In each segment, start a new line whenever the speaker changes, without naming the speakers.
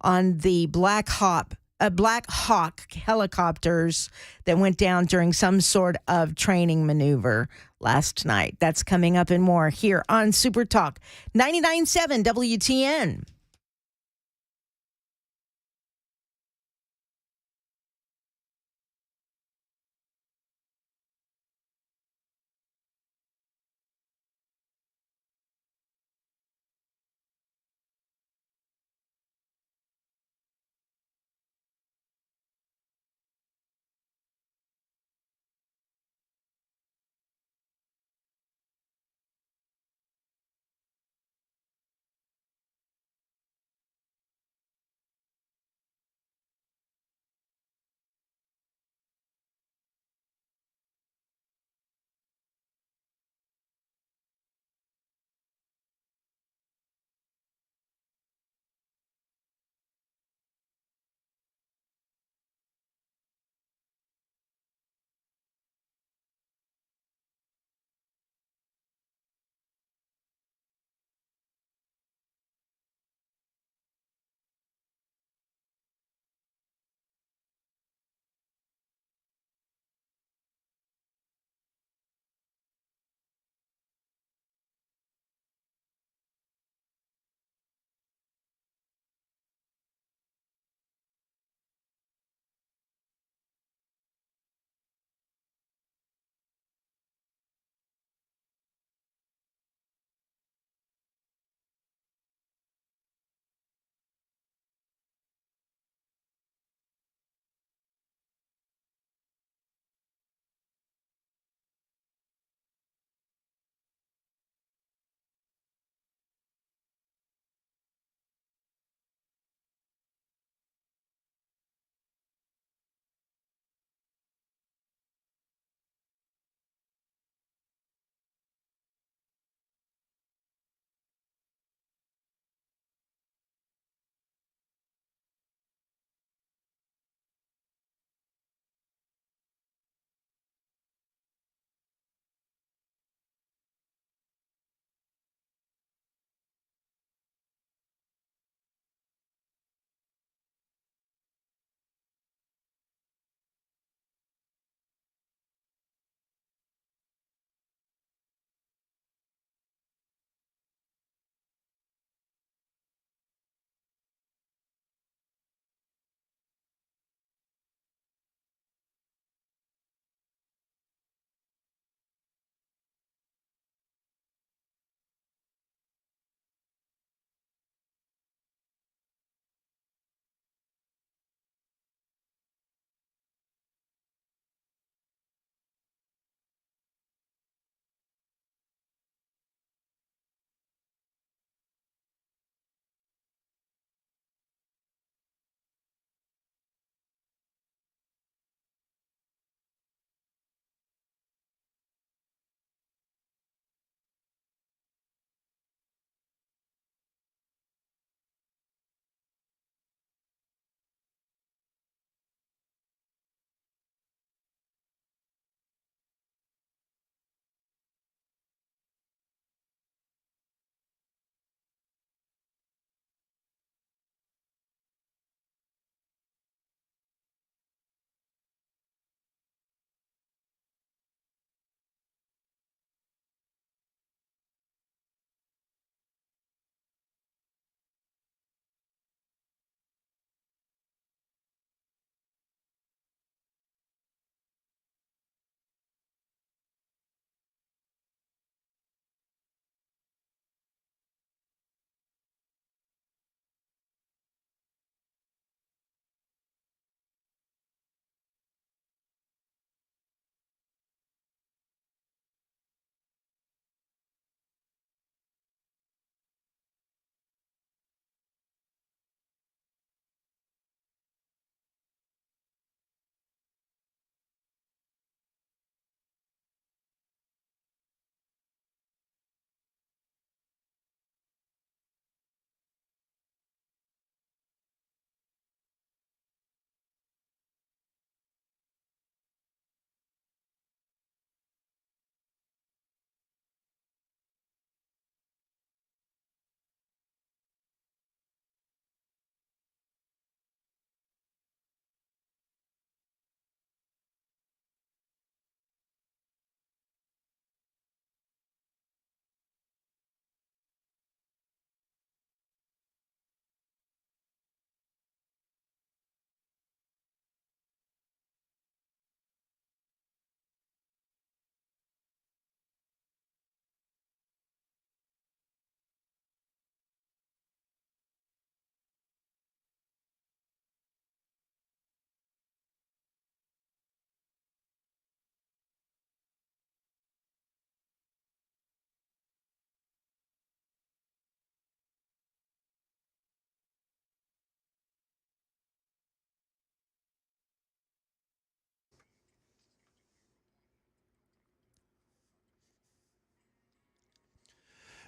on the Black Hawk helicopters that went down during some sort of training maneuver last night. That's coming up and more here on Super Talk 99.7 WTN.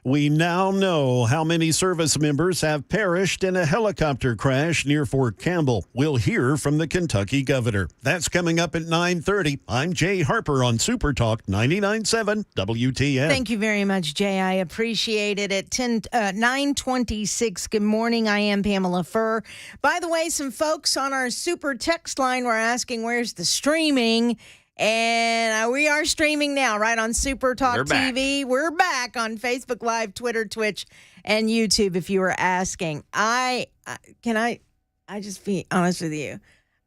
We now know how many service members have perished in a helicopter crash near Fort Campbell. We'll hear from the Kentucky governor. That's coming up at 9:30. I'm Jay Harper on Super Talk 99.7 WTN.
Thank you very much, Jay. I appreciate it. At 9:26, good morning. I am Pamela Furr. By the way, some folks on our super text line were asking, where's the streaming? And we are streaming now, right on Super Talk TV. We're back on Facebook Live, Twitter, Twitch, and YouTube. If you were asking, I just be honest with you.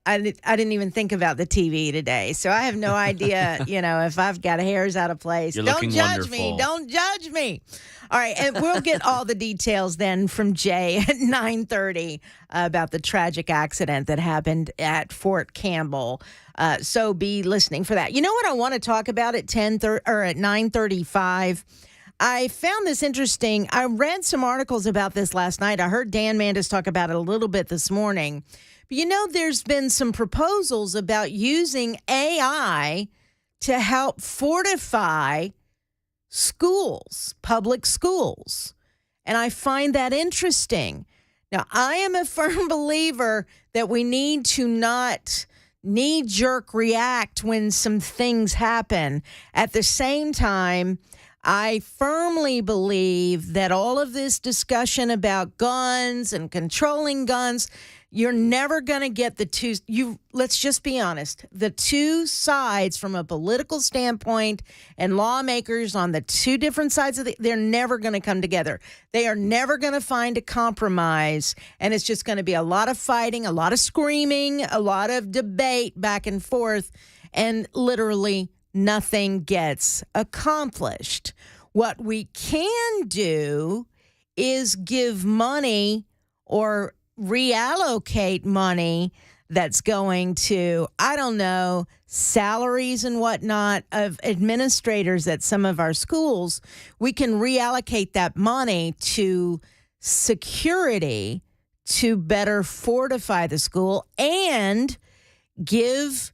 I didn't even think about the TV today, so I have no idea. If I've got hairs out of place. Don't judge me. Don't judge me. All right, and we'll get all the details then from Jay at 9:30 about the tragic accident that happened at Fort Campbell. So be listening for that. You know what I want to talk about at 9:35? I found this interesting. I read some articles about this last night. I heard Dan Mandis talk about it a little bit this morning. But there's been some proposals about using AI to help fortify schools, public schools. And I find that interesting. Now, I am a firm believer that we need to not knee-jerk react when some things happen. At the same time, I firmly believe that all of this discussion about guns and controlling guns, you're never going to get let's just be honest, the two sides from a political standpoint and lawmakers on the two different sides they're never going to come together. They are never going to find a compromise, and it's just going to be a lot of fighting, a lot of screaming, a lot of debate back and forth, and literally nothing gets accomplished. What we can do is give money or reallocate money that's going to, salaries and whatnot of administrators at some of our schools. We can reallocate that money to security to better fortify the school and give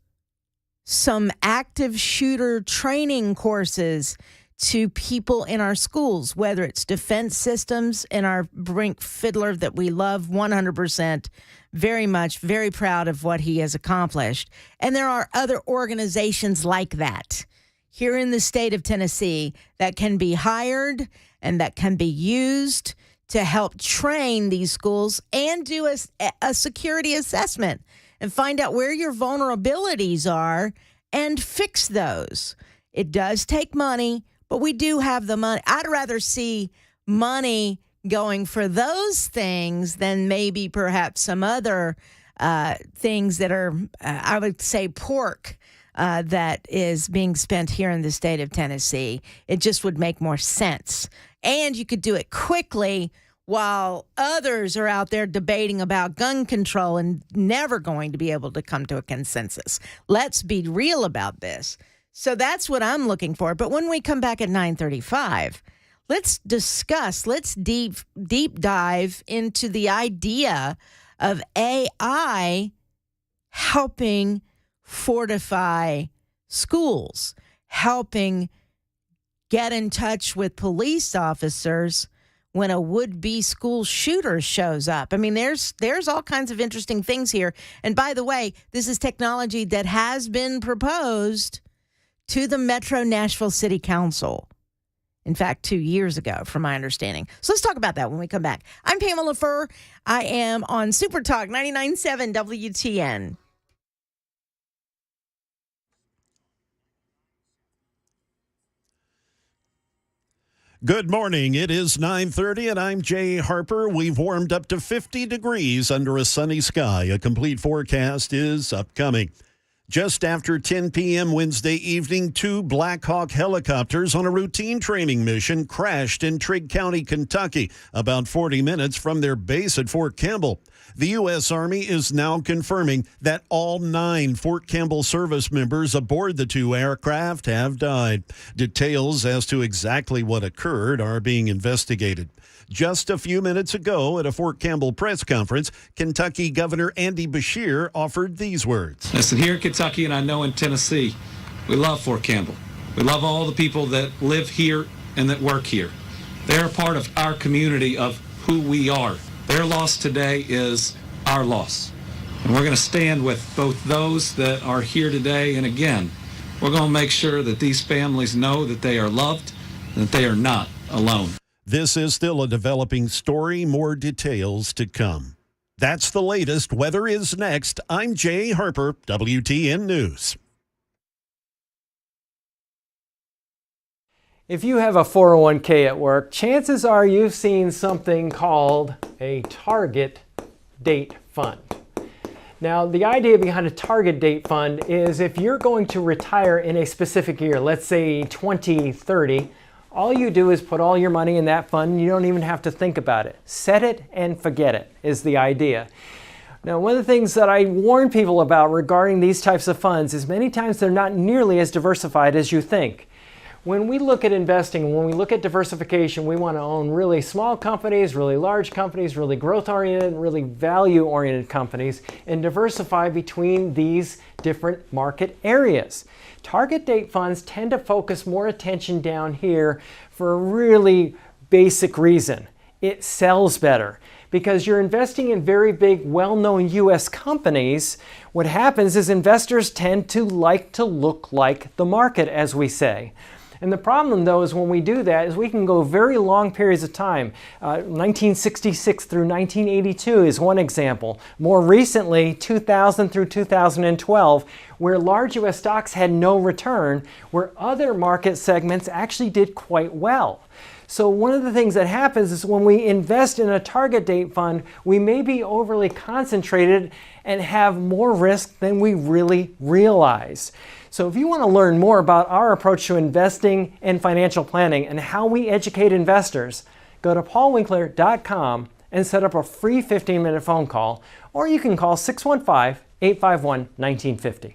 some active shooter training courses to people in our schools, whether it's defense systems and our Brink Fiddler that we love 100%, very much, very proud of what he has accomplished. And there are other organizations like that here in the state of Tennessee that can be hired and that can be used to help train these schools and do a security assessment and find out where your vulnerabilities are and fix those. It does take money, but we do have the money. I'd rather see money going for those things than maybe perhaps some other things that are, I would say, pork that is being spent here in the state of Tennessee. It just would make more sense. And you could do it quickly while others are out there debating about gun control and never going to be able to come to a consensus. Let's be real about this. So that's what I'm looking for. But when we come back at 9:35, let's discuss, let's deep dive into the idea of AI helping fortify schools, helping get in touch with police officers when a would-be school shooter shows up. I mean, there's all kinds of interesting things here. And by the way, this is technology that has been proposed to the Metro Nashville City Council. In fact, 2 years ago, from my understanding. So let's talk about that when we come back. I'm Pamela Furr. I am on Super Talk 99.7 WTN.
Good morning. It is 9:30, and I'm Jay Harper. We've warmed up to 50 degrees under a sunny sky. A complete forecast is upcoming. Just after 10 p.m. Wednesday evening, 2 Black Hawk helicopters on a routine training mission crashed in Trigg County, Kentucky, about 40 minutes from their base at Fort Campbell. The U.S. Army is now confirming that all 9 Fort Campbell service members aboard the 2 aircraft have died. Details as to exactly what occurred are being investigated. Just a few minutes ago at a Fort Campbell press conference, Kentucky Governor Andy Beshear offered these words.
Listen, here in Kentucky, and I know in Tennessee, we love Fort Campbell. We love all the people that live here and that work here. They're a part of our community, of who we are. Their loss today is our loss. And we're going to stand with both those that are here today, and again, we're going to make sure that these families know that they are loved and that they are not alone.
This is still a developing story. More details to come. That's the latest. Weather is next. I'm Jay Harper, WTN News.
If you have a 401k at work, chances are you've seen something called a target date fund. Now, the idea behind a target date fund is if you're going to retire in a specific year, let's say 2030, all you do is put all your money in that fund and you don't even have to think about it. Set it and forget it is the idea. Now, one of the things that I warn people about regarding these types of funds is many times they're not nearly as diversified as you think. When we look at investing, when we look at diversification, we want to own really small companies, really large companies, really growth-oriented, really value-oriented companies, and diversify between these different market areas. Target date funds tend to focus more attention down here for a really basic reason. It sells better. Because you're investing in very big, well-known U.S. companies, what happens is investors tend to like to look like the market, as we say. And the problem, though, is when we do that is we can go very long periods of time. 1966 through 1982 is one example. More recently, 2000 through 2012, where large U.S. stocks had no return, where other market segments actually did quite well. So one of the things that happens is when we invest in a target date fund, we may be overly concentrated and have more risk than we really realize. So if you want to learn more about our approach to investing and financial planning and how we educate investors, go to paulwinkler.com and set up a free 15-minute phone call, or you can call 615-851-1950.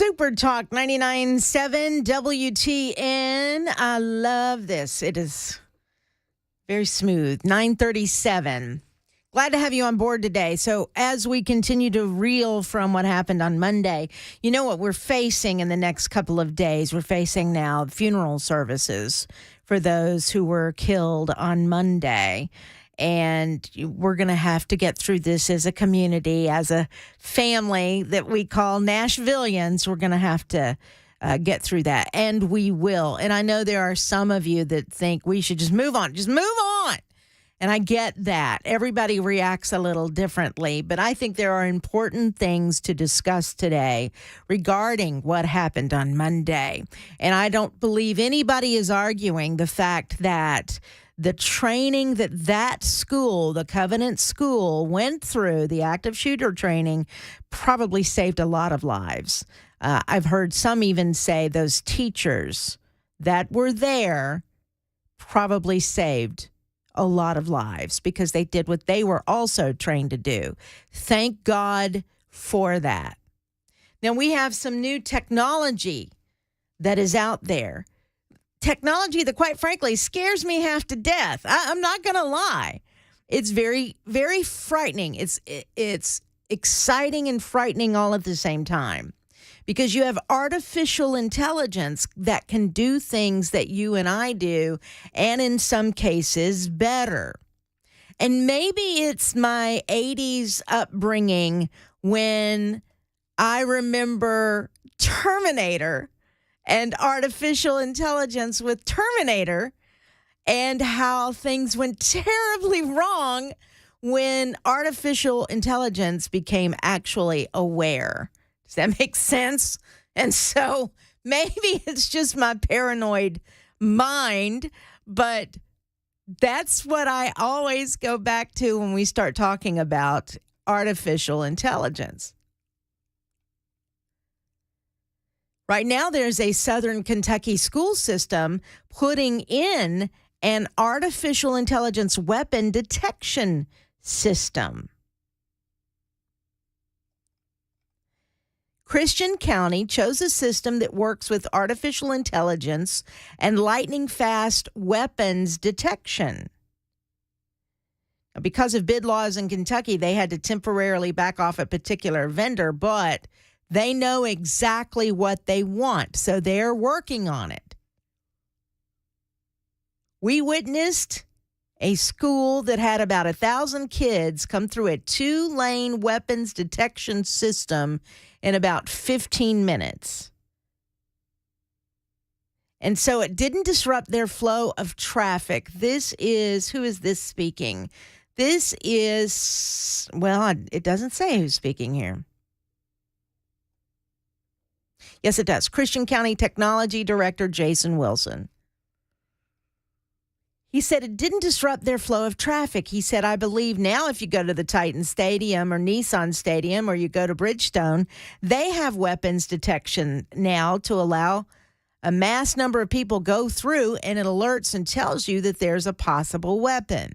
Super Talk 99.7 WTN. I love this. It is very smooth. 9:37. Glad to have you on board today. So as we continue to reel from what happened on Monday, you know what we're facing in the next couple of days. We're facing now funeral services for those who were killed on Monday. And we're going to have to get through this as a community, as a family that we call Nashvillians. We're going to have to get through that, and we will. And I know there are some of you that think we should just move on. Just move on. And I get that. Everybody reacts a little differently, but I think there are important things to discuss today regarding what happened on Monday. And I don't believe anybody is arguing the fact that the training that school, the Covenant School, went through, the active shooter training, probably saved a lot of lives. I've heard some even say those teachers that were there probably saved a lot of lives because they did what they were also trained to do. Thank God for that. Now, we have some new technology that is out there. Technology that, quite frankly, scares me half to death. I'm not going to lie. It's very, very frightening. It's exciting and frightening all at the same time because you have artificial intelligence that can do things that you and I do, and in some cases, better. And maybe it's my 80s upbringing when I remember Terminator and artificial intelligence with Terminator, and how things went terribly wrong when artificial intelligence became actually aware. Does that make sense? And so maybe it's just my paranoid mind, but that's what I always go back to when we start talking about artificial intelligence. Right now, there's a Southern Kentucky school system putting in an artificial intelligence weapon detection system. Christian County chose a system that works with artificial intelligence and lightning-fast weapons detection. Because of bid laws in Kentucky, they had to temporarily back off a particular vendor, but they know exactly what they want, so they're working on it. We witnessed a school that had about 1,000 kids come through a 2-lane weapons detection system in about 15 minutes. And so it didn't disrupt their flow of traffic. Who is this speaking? This is, well, it doesn't say who's speaking here. Yes, it does. Christian County Technology Director Jason Wilson. He said it didn't disrupt their flow of traffic. He said, I believe now if you go to the Titan Stadium or Nissan Stadium or you go to Bridgestone, they have weapons detection now to allow a mass number of people go through, and it alerts and tells you that there's a possible weapon.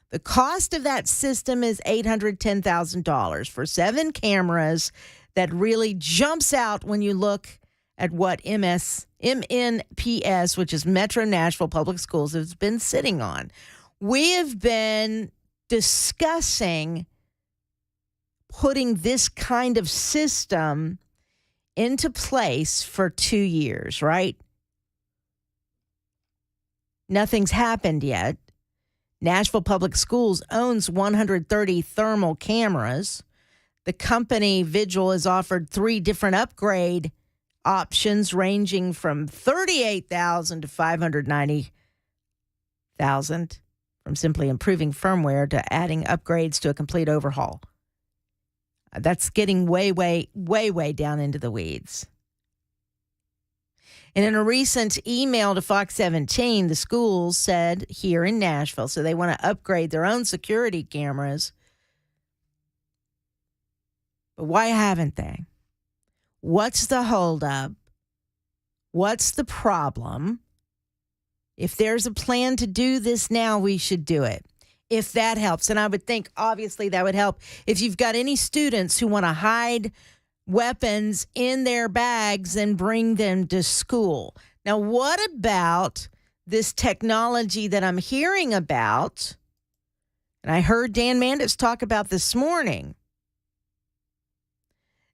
The cost of that system is $810,000 for 7 cameras that really jumps out when you look at what MNPS, which is Metro Nashville Public Schools, has been sitting on. We have been discussing putting this kind of system into place for 2 years, right? Nothing's happened yet. Nashville Public Schools owns 130 thermal cameras. The company Vigil has offered 3 different upgrade options ranging from $38,000 to $590,000, from simply improving firmware to adding upgrades to a complete overhaul. That's getting way down into the weeds. And in a recent email to Fox 17, the schools said here in Nashville, so they want to upgrade their own security cameras. But why haven't they? What's the holdup? What's the problem? If there's a plan to do this now, we should do it. If that helps. And I would think, obviously, that would help if you've got any students who want to hide weapons in their bags and bring them to school. Now, what about this technology that I'm hearing about? And I heard Dan Mandis talk about this morning,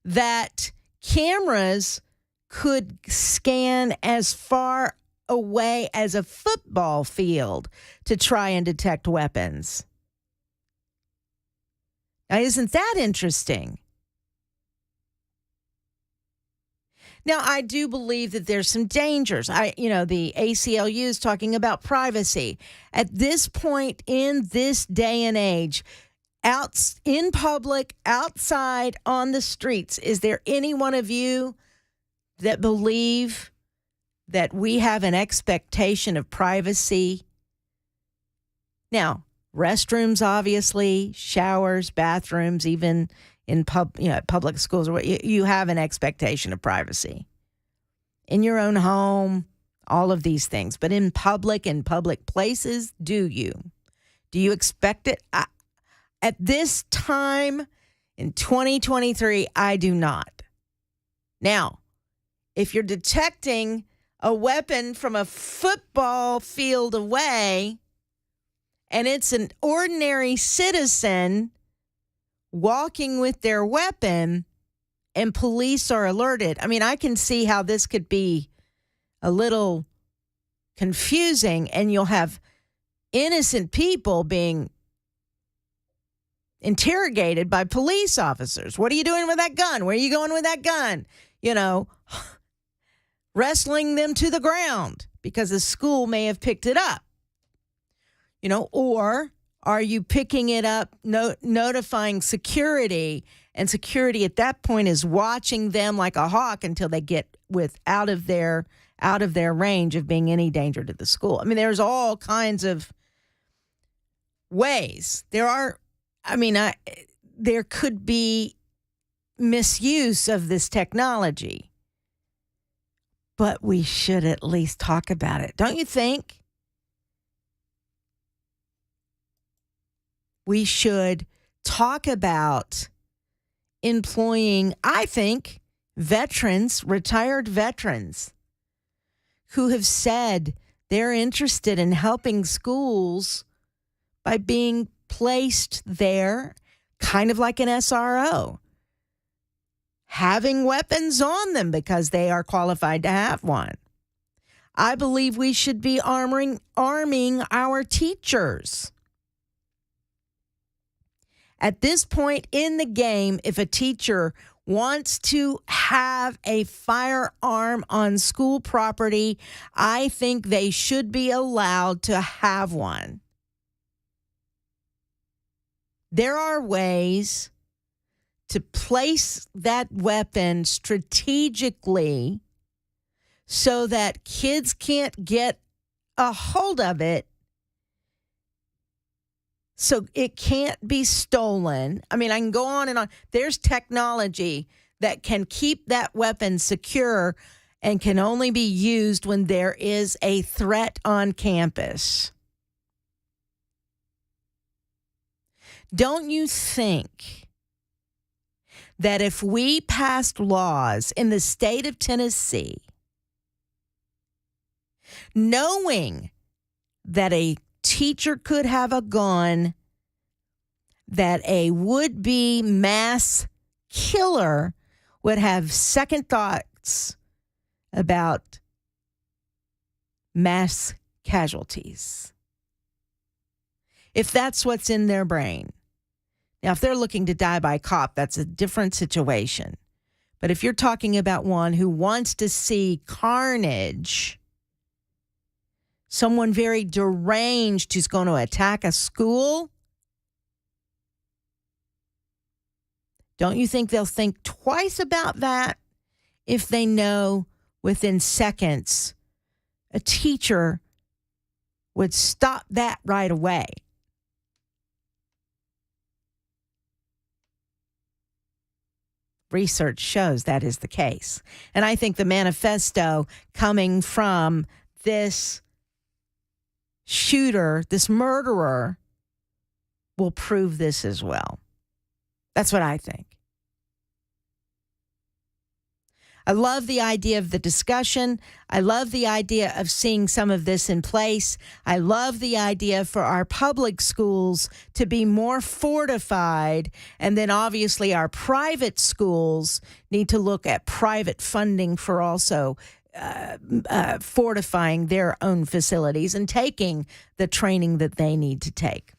that cameras could scan as far away as a football field to try and detect weapons. Now, isn't that interesting? Now, I do believe that there's some dangers. The ACLU is talking about privacy. At this point in this day and age, out in public, outside on the streets, is there any one of you that believe that we have an expectation of privacy? Now, restrooms, obviously, showers, bathrooms, even in public schools, you have an expectation of privacy. In your own home, all of these things. But in public places, do you? Do you expect it? At this time in 2023, I do not. Now, if you're detecting a weapon from a football field away and it's an ordinary citizen walking with their weapon and police are alerted, I can see how this could be a little confusing, and you'll have innocent people being interrogated by police officers. What are you doing with that gun? Where are you going with that gun? Wrestling them to the ground because the school may have picked it up. Or are you picking it up, notifying security, and security at that point is watching them like a hawk until they get out of their range of being any danger to the school? There's all kinds of ways. There could be misuse of this technology, but we should at least talk about it, don't you think? We should talk about employing, I think, retired veterans who have said they're interested in helping schools by being placed there, kind of like an SRO, having weapons on them because they are qualified to have one. I believe we should be arming our teachers. At this point in the game, if a teacher wants to have a firearm on school property, I think they should be allowed to have one. There are ways to place that weapon strategically so that kids can't get a hold of it, so it can't be stolen. I can go on and on. There's technology that can keep that weapon secure and can only be used when there is a threat on campus. Don't you think that if we passed laws in the state of Tennessee, knowing that a teacher could have a gun, that a would-be mass killer would have second thoughts about mass casualties? If that's what's in their brain. Now, if they're looking to die by cop, that's a different situation. But if you're talking about one who wants to see carnage, someone very deranged who's going to attack a school, don't you think they'll think twice about that if they know within seconds a teacher would stop that right away? Research shows that is the case. And I think the manifesto coming from this shooter, this murderer, will. will prove this as well. That's what I think. I love the idea of the discussion. I love the idea of seeing some of this in place. I love the idea for our public schools to be more fortified. And then obviously our private schools need to look at private funding for also fortifying their own facilities and taking the training that they need to take.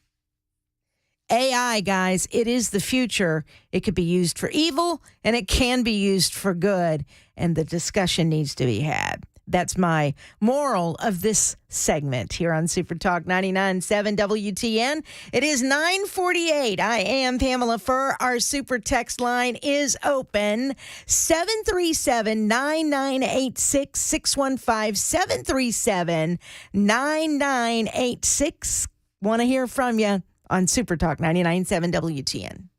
AI, guys, it is the future. It could be used for evil and it can be used for good. And the discussion needs to be had. That's my moral of this segment here on Super Talk 99.7 WTN. It is 9:48. I am Pamela Furr. Our super text line is open. 737-9986 615 737-9986. Want to hear from you on Super Talk 99.7 WTN.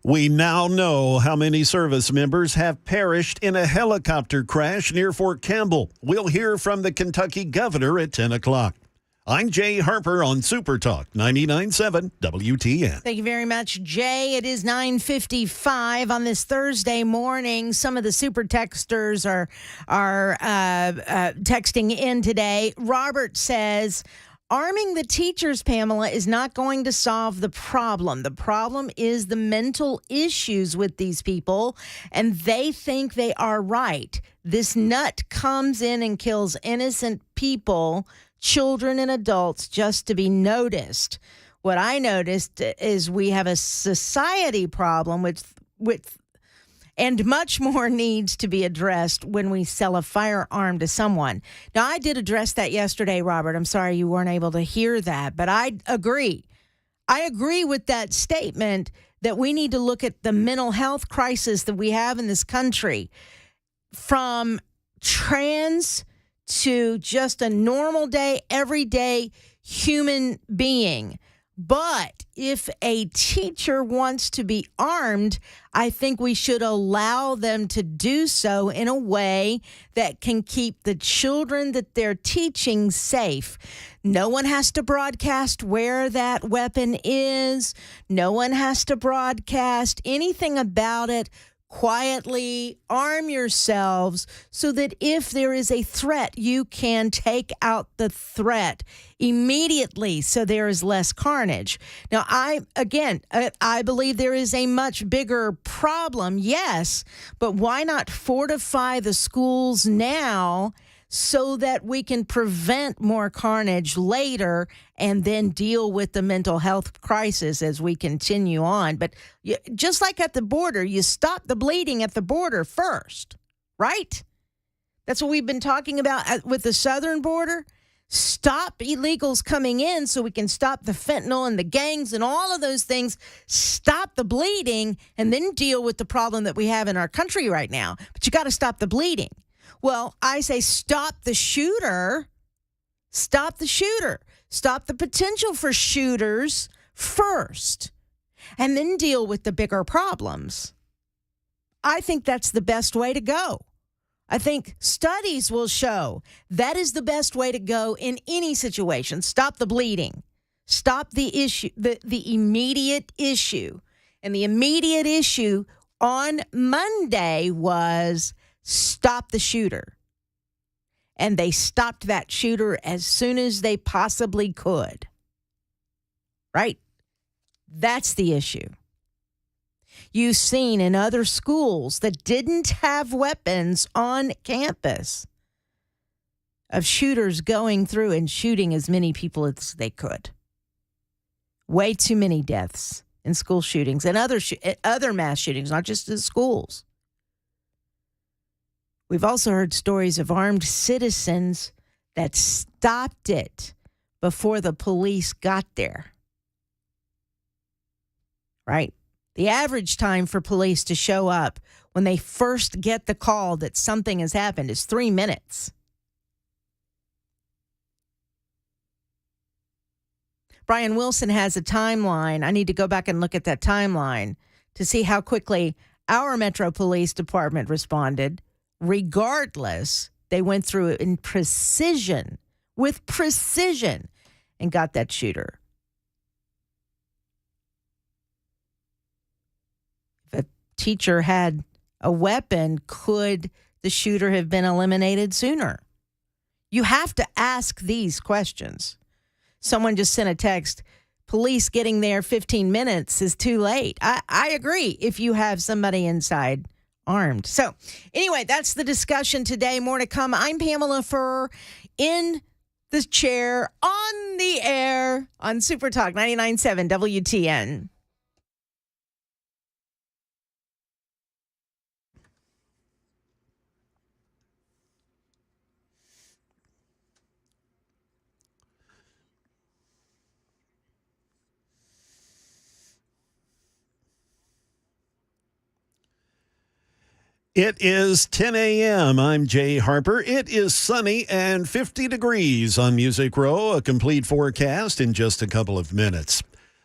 We now know how many service members have perished in a helicopter crash near Fort Campbell. We'll hear from the Kentucky governor at 10 o'clock. I'm Jay Harper on Super Talk 99.7 WTN.
Thank you very much, Jay. It is 9:55 on this Thursday morning. Some of the super texters are texting in today. Robert says, arming the teachers, Pamela, is not going to solve the problem. The problem is the mental issues with these people, and they think they are right. This nut comes in and kills innocent people, children and adults, just to be noticed. What I noticed is we have a society problem with and much more needs to be addressed when we sell a firearm to someone. Now, I did address that yesterday, Robert. I'm sorry you weren't able to hear that, but I agree. I agree with that statement that we need to look at the mental health crisis that we have in this country, from trans to just a normal day, everyday human being. But if a teacher wants to be armed, I think we should allow them to do so in a way that can keep the children that they're teaching safe. No one has to broadcast where that weapon is. No one has to broadcast anything about it. Quietly arm yourselves so that if there is a threat, you can take out the threat immediately so there is less carnage. Now, I believe there is a much bigger problem, yes, but why not fortify the schools now so that we can prevent more carnage later and then deal with the mental health crisis as we continue on? But just like at the border, you stop the bleeding at the border first, right? That's what we've been talking about with the southern border. Stop illegals coming in so we can stop the fentanyl and the gangs and all of those things. Stop the bleeding and then deal with the problem that we have in our country right now. But you got to stop the bleeding. Well, I say stop the shooter. Stop the shooter. Stop the potential for shooters first, and then deal with the bigger problems. I think that's the best way to go. I think studies will show that is the best way to go in any situation. Stop the bleeding. Stop the issue, the immediate issue. And the immediate issue on Monday was stop the shooter. And they stopped that shooter as soon as they possibly could. Right? That's the issue. You've seen in other schools that didn't have weapons on campus of shooters going through and shooting as many people as they could. Way too many deaths in school shootings and other mass shootings, not just in schools. We've also heard stories of armed citizens that stopped it before the police got there. Right? The average time for police to show up when they first get the call that something has happened is 3 minutes. Brian Wilson has a timeline. I need to go back and look at that timeline to see how quickly our Metro Police Department responded. Regardless, they went through it in precision, with precision, and got that shooter. If a teacher had a weapon, could the shooter have been eliminated sooner? You have to ask these questions. Someone just sent a text, police getting there 15 minutes is too late. I agree if you have somebody inside armed. So anyway, that's the discussion today. More to come. I'm Pamela Furr in the chair on the air on Super Talk 99.7 WTN.
It is 10 a.m. I'm Jay Harper. It is sunny and 50 degrees on Music Row. A complete forecast in just a couple of minutes.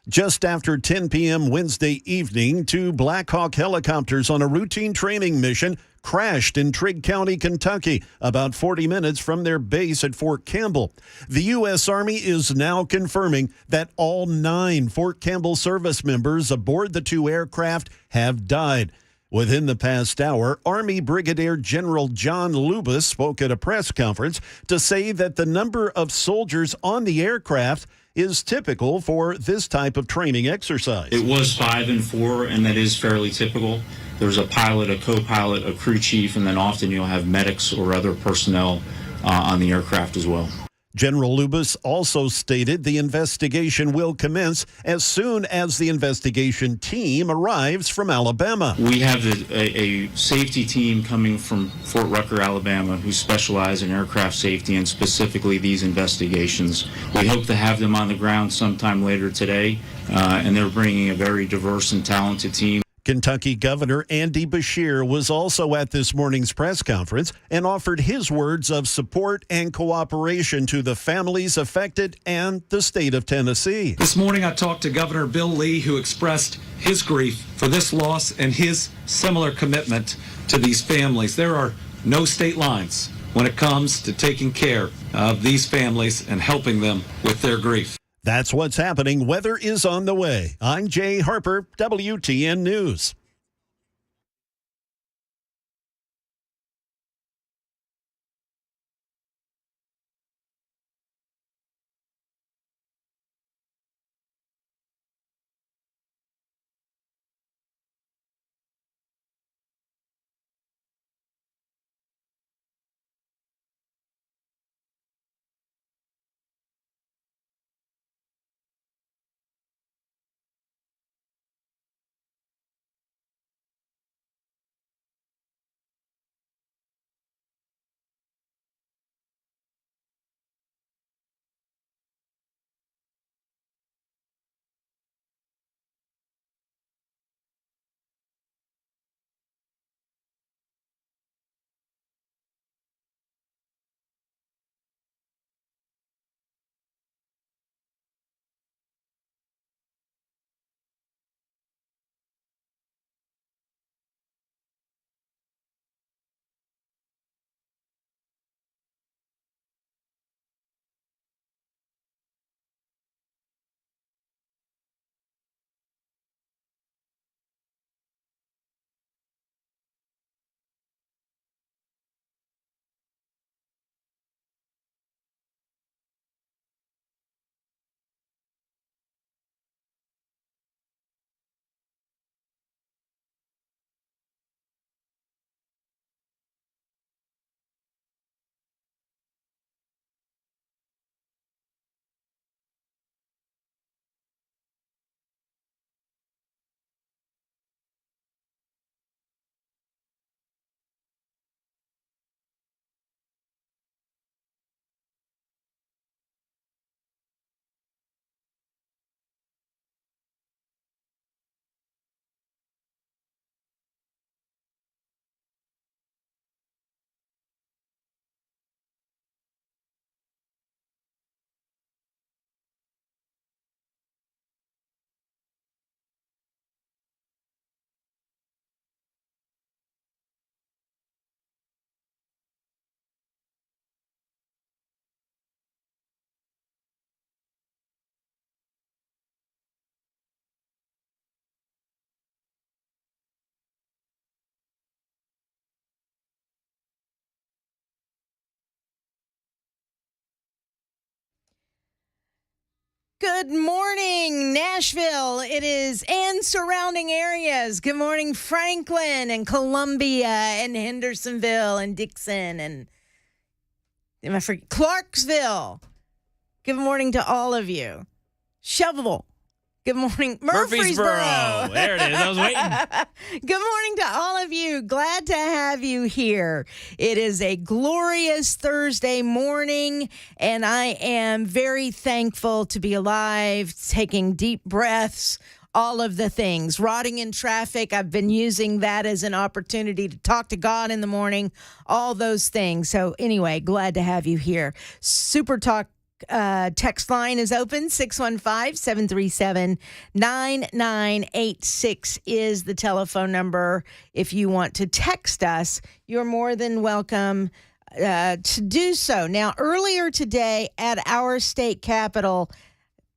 Just after 10 p.m. Wednesday evening, 2 Black Hawk helicopters on a routine training mission crashed in Trigg County, Kentucky, about 40 minutes from their base at Fort Campbell. The U.S. Army is now confirming that all 9 Fort Campbell service members aboard the 2 aircraft have died. Within the past hour, Army Brigadier General John Lubas spoke at a press conference to say that the number of soldiers on the aircraft is typical for this type of training exercise.
It was 5 and 4, and that is fairly typical. There's a pilot, a co-pilot, a crew chief, and then often you'll have medics or other personnel on the aircraft as well.
General Lubas also stated the investigation will commence as soon as the investigation team arrives from Alabama.
We have a safety team coming from Fort Rucker, Alabama, who specialize in aircraft safety and specifically these investigations. We hope to have them on the ground sometime later today, and they're bringing a very diverse and talented team.
Kentucky Governor Andy Beshear was also at this morning's press conference and offered his words of support and cooperation to the families affected and the state of Tennessee.
This morning I talked to Governor Bill Lee, who expressed his grief for this loss and his similar commitment to these families. There are no state lines when it comes to taking care of these families and helping them with their grief.
That's what's happening. Weather is on the way. I'm Jay Harper, WTN News.
Good morning, Nashville. It is and surrounding areas. Good morning, Franklin and Columbia and Hendersonville and Dixon and Clarksville. Good morning to all of you. Shovel. Good morning, Murfreesboro.
There it is. I was waiting.
Good morning to all of you. Glad to have you here. It is a glorious Thursday morning, and I am very thankful to be alive, taking deep breaths, all of the things. Rotting in traffic, I've been using that as an opportunity to talk to God in the morning, all those things. So anyway, glad to have you here. Super Talk text line is open. 615-737-9986 is the telephone number. If you want to text us, you're more than welcome to do so. Now, earlier today at our state capitol,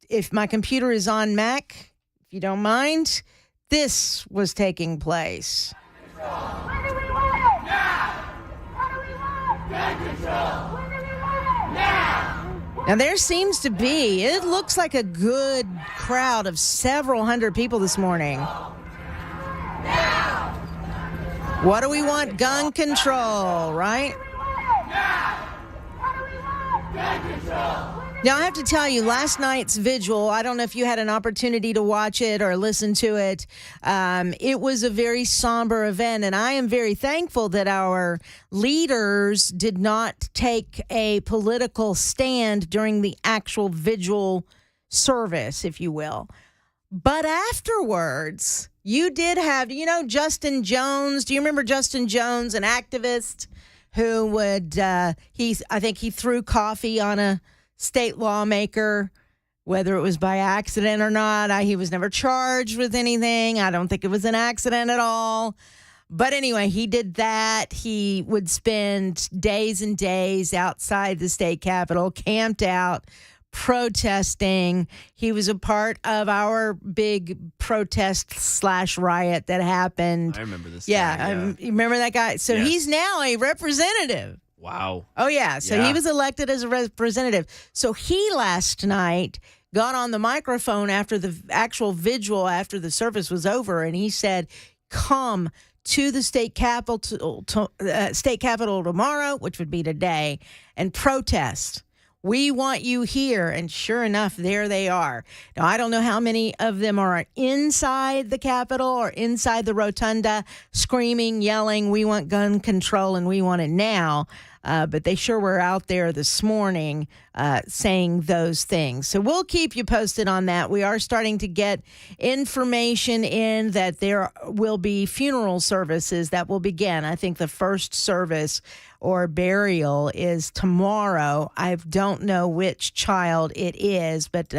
if my computer is on Mac, if you don't mind, this was taking place.
What do we want? Now! What do we want? Gun control! What do we want? Now!
Now, there seems to be, it looks like a good crowd of several hundred people this morning.
Now!
What do we want? Gun control, right?
Now! What do we want? Gun control!
Now, I have to tell you, last night's vigil, I don't know if you had an opportunity to watch it or listen to it. It was a very somber event, and I am very thankful that our leaders did not take a political stand during the actual vigil service, if you will. But afterwards, you did have, Justin Jones. Do you remember Justin Jones, an activist who would, I think he threw coffee on a state lawmaker, whether it was by accident or not. He was never charged with anything. I don't think it was an accident at all. But anyway, he did that. He would spend days and days outside the state capitol, camped out, protesting. He was a part of our big protest/riot that happened.
I remember this.
Yeah, you remember that guy? So
Yes.
he's now a representative.
Wow.
Oh, yeah. So
Yeah.
he was elected as a representative. So he last night got on the microphone after the actual vigil, after the service was over, and he said, come to the state capitol tomorrow, which would be today, and protest. We want you here. And sure enough, there they are. Now, I don't know how many of them are inside the Capitol or inside the rotunda screaming, yelling, we want gun control and we want it now. But they sure were out there this morning saying those things. So we'll keep you posted on that. We are starting to get information in that there will be funeral services that will begin. I think the first service or burial is tomorrow. I don't know which child it is, but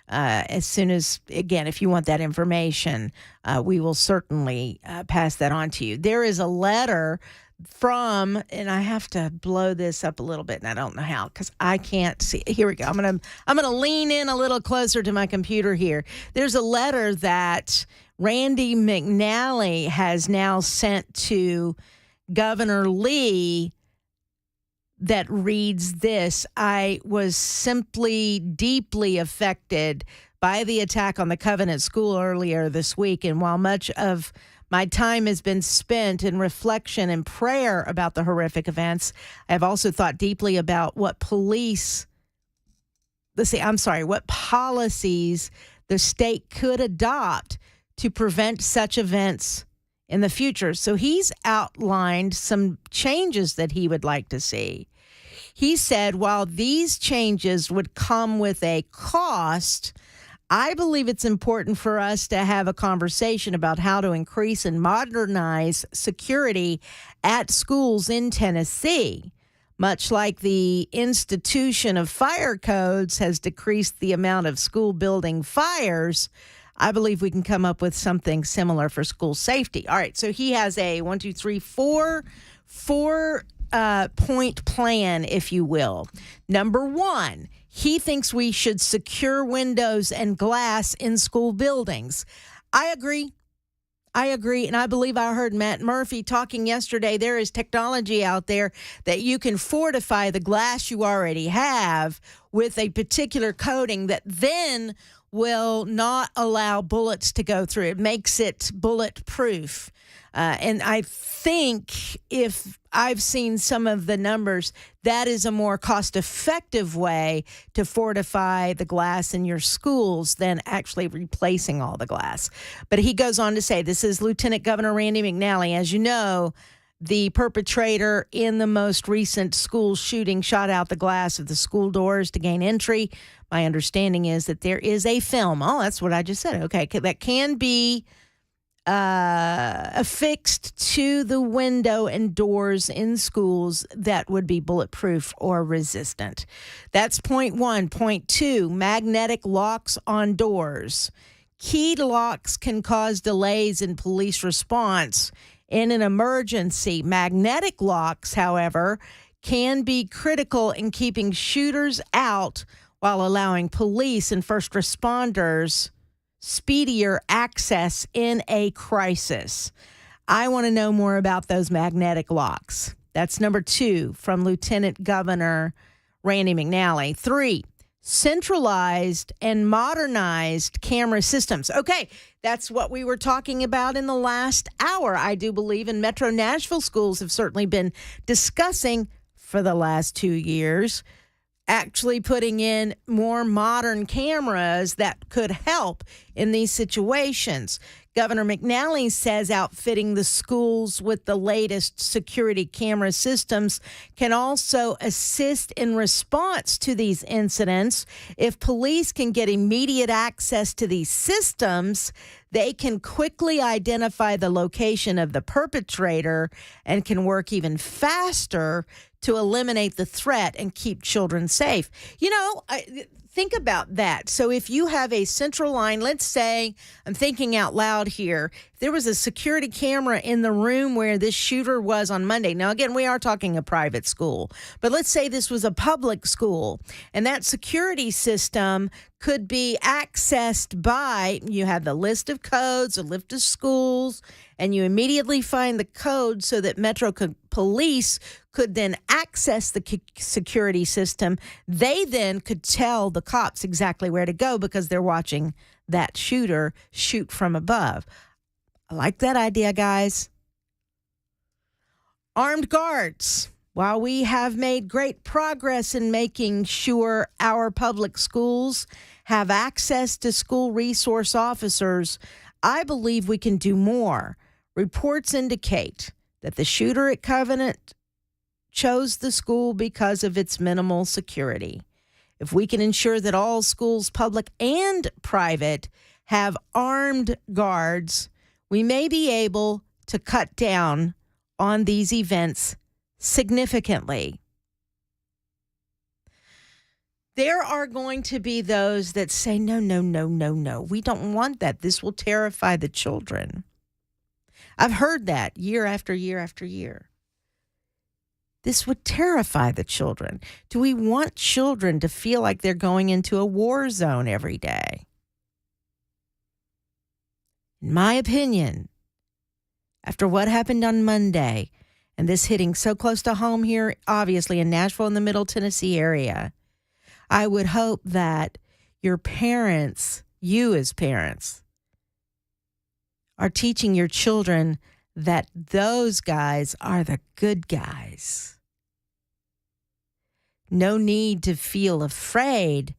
as soon as, again, if you want that information, we will certainly pass that on to you. There is a letter from, and I have to blow this up a little bit, and I don't know how because I can't see. Here we go. I'm gonna lean in a little closer to my computer here. There's a letter that Randy McNally has now sent to Governor Lee that reads this: I was simply deeply affected by the attack on the Covenant School earlier this week, and while much of my time has been spent in reflection and prayer about the horrific events, I have also thought deeply about what policies the state could adopt to prevent such events in the future. So he's outlined some changes that he would like to see. He said, while these changes would come with a cost, I believe it's important for us to have a conversation about how to increase and modernize security at schools in Tennessee. Much like the institution of fire codes has decreased the amount of school building fires, I believe we can come up with something similar for school safety. All right, so he has a 4-point plan, if you will. Number one, he thinks we should secure windows and glass in school buildings. I agree. And I believe I heard Matt Murphy talking yesterday. There is technology out there that you can fortify the glass you already have with a particular coating that then will not allow bullets to go through. It makes it bulletproof. And I think if I've seen some of the numbers, that is a more cost-effective way to fortify the glass in your schools than actually replacing all the glass. But he goes on to say, this is Lieutenant Governor Randy McNally. As you know, the perpetrator in the most recent school shooting shot out the glass of the school doors to gain entry. My understanding is that there is a film. Oh, that's what I just said. Okay, that can be affixed to the window and doors in schools that would be bulletproof or resistant. That's point one. Point two, magnetic locks on doors. Keyed locks can cause delays in police response in an emergency. Magnetic locks, however, can be critical in keeping shooters out while allowing police and first responders speedier access in a crisis. I want to know more about those magnetic locks. That's number two from Lieutenant Governor Randy McNally. 3, centralized and modernized camera systems. Okay, that's what we were talking about in the last hour, I do believe, and Metro Nashville schools have certainly been discussing for the last 2 years, actually putting in more modern cameras that could help in these situations. Governor McNally says outfitting the schools with the latest security camera systems can also assist in response to these incidents. If police can get immediate access to these systems, they can quickly identify the location of the perpetrator and can work even faster to eliminate the threat and keep children safe. You know, think about that. So if you have a central line, let's say, I'm thinking out loud here, if there was a security camera in the room where this shooter was on Monday. Now, again, we are talking a private school, but let's say this was a public school, and that security system could be accessed by, you have the list of codes, a list of schools, and you immediately find the code so that Metro Police could then access the security system. They then could tell the cops exactly where to go because they're watching that shooter shoot from above. I like that idea, guys. Armed guards. While we have made great progress in making sure our public schools have access to school resource officers, I believe we can do more. Reports indicate that the shooter at Covenant chose the school because of its minimal security. If we can ensure that all schools, public and private, have armed guards, we may be able to cut down on these events significantly. There are going to be those that say, no, we don't want that. This will terrify the children. I've heard that year after year after year. This would terrify the children. Do we want children to feel like they're going into a war zone every day? In my opinion, after what happened on Monday, and this hitting so close to home here, obviously in Nashville in the Middle Tennessee area, I would hope that your parents, you as parents, are teaching your children that those guys are the good guys. No need to feel afraid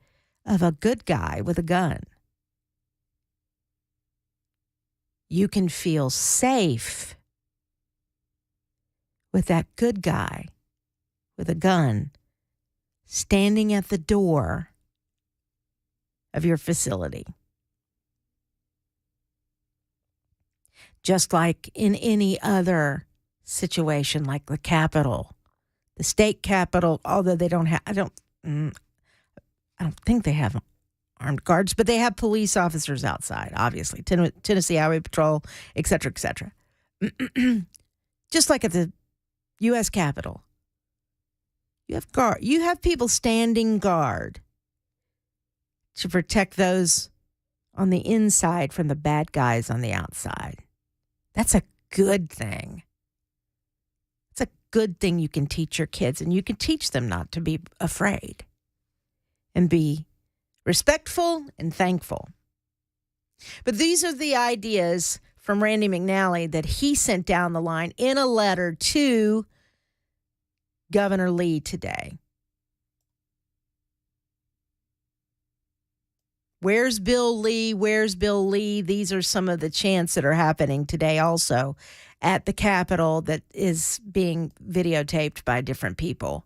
of a good guy with a gun. You can feel safe with that good guy with a gun standing at the door of your facility. Just like in any other situation, like the Capitol, the state Capitol, although they don't have, I don't think they have armed guards, but they have police officers outside, obviously, Tennessee Highway Patrol, et cetera, et cetera. Just like at the U.S. Capitol, you have people standing guard to protect those on the inside from the bad guys on the outside. That's a good thing. It's a good thing you can teach your kids, and you can teach them not to be afraid and be respectful and thankful. But these are the ideas from Randy McNally that he sent down the line in a letter to Governor Lee today. Where's Bill Lee? Where's Bill Lee? These are some of the chants that are happening today also at the Capitol that is being videotaped by different people.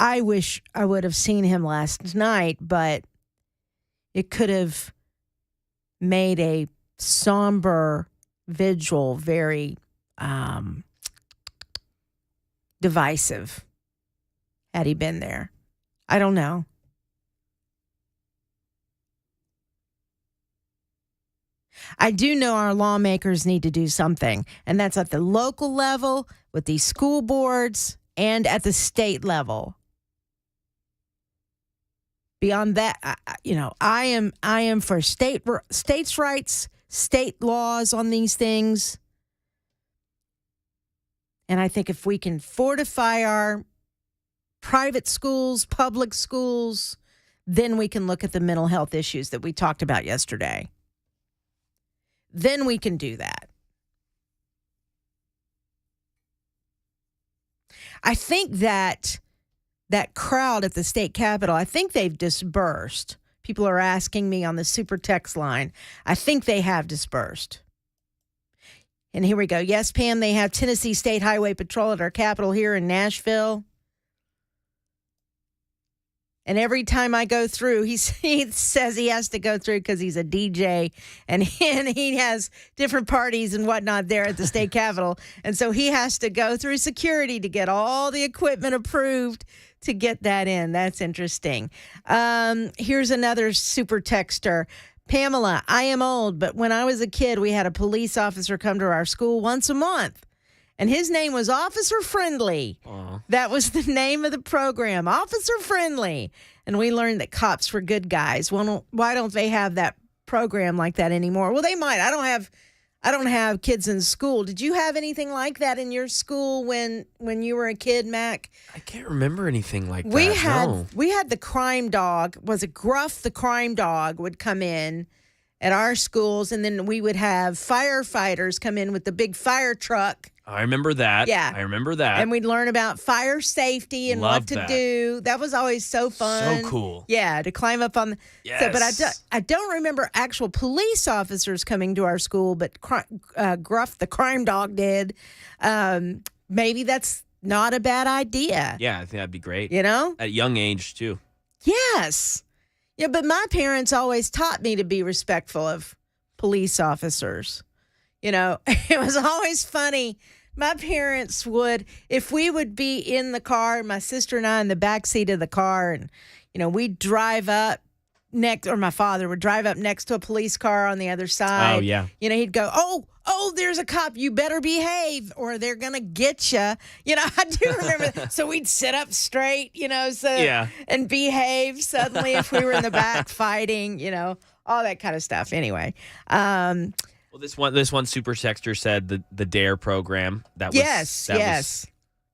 I wish I would have seen him last night, but it could have made a somber vigil very divisive had he been there. I don't know. I do know our lawmakers need to do something, and that's at the local level with these school boards and at the state level. Beyond that, I am for states' rights, state laws on these things. And I think if we can fortify our private schools, public schools, then we can look at the mental health issues that we talked about yesterday. Then we can do that. I think that crowd at the state capitol, I think they've dispersed. People are asking me on the super text line. I think they have dispersed. And here we go. Yes, Pam, they have Tennessee State Highway Patrol at our capitol here in Nashville. And every time I go through, he says he has to go through because he's a DJ and he has different parties and whatnot there at the state capitol. And so he has to go through security to get all the equipment approved to get that in. That's interesting. Here's another super texter. Pamela, I am old, but when I was a kid, we had a police officer come to our school once a month. And his name was Officer Friendly.
Aww.
That was the name of the program, Officer Friendly. And we learned that cops were good guys. Well, why don't they have that program like that anymore? Well, they might. I don't have kids in school. Did you have anything like that in your school when you were a kid, Mac?
I can't remember anything like that.
We had the crime dog. Was it Gruff the crime dog would come in at our schools, and then we would have firefighters come in with the big fire truck.
I remember that.
Yeah.
I remember that.
And we'd learn about fire safety and
Loved
what to
that.
do. That was always so fun.
So cool.
Yeah, to climb up on the...
Yes.
So, but I don't remember actual police officers coming to our school, but Gruff, the crime dog, did. Maybe that's not a bad idea.
Yeah, I think that'd be great.
You know?
At a young age, too.
Yes. Yeah, but my parents always taught me to be respectful of police officers. You know, it was always funny. My parents would, if we would be in the car, my sister and I in the back seat of the car, and, we'd drive up next, or my father would drive up next to a police car on the other side.
Oh, yeah.
He'd go, oh, there's a cop. You better behave or they're going to get you. I do remember that. So we'd sit up straight, and behave suddenly if we were in the back fighting, all that kind of stuff. Anyway,
Well, this one super texter said the DARE program. That was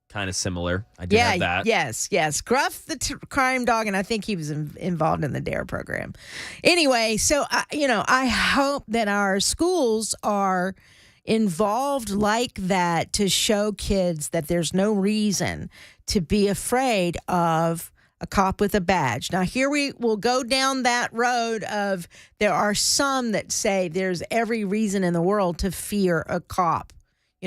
kind of similar. I did have that.
Yes. Gruff the crime dog, and I think he was involved in the DARE program. Anyway, so I hope that our schools are involved like that to show kids that there's no reason to be afraid of a cop with a badge. Now, here we will go down that road of there are some that say there's every reason in the world to fear a cop,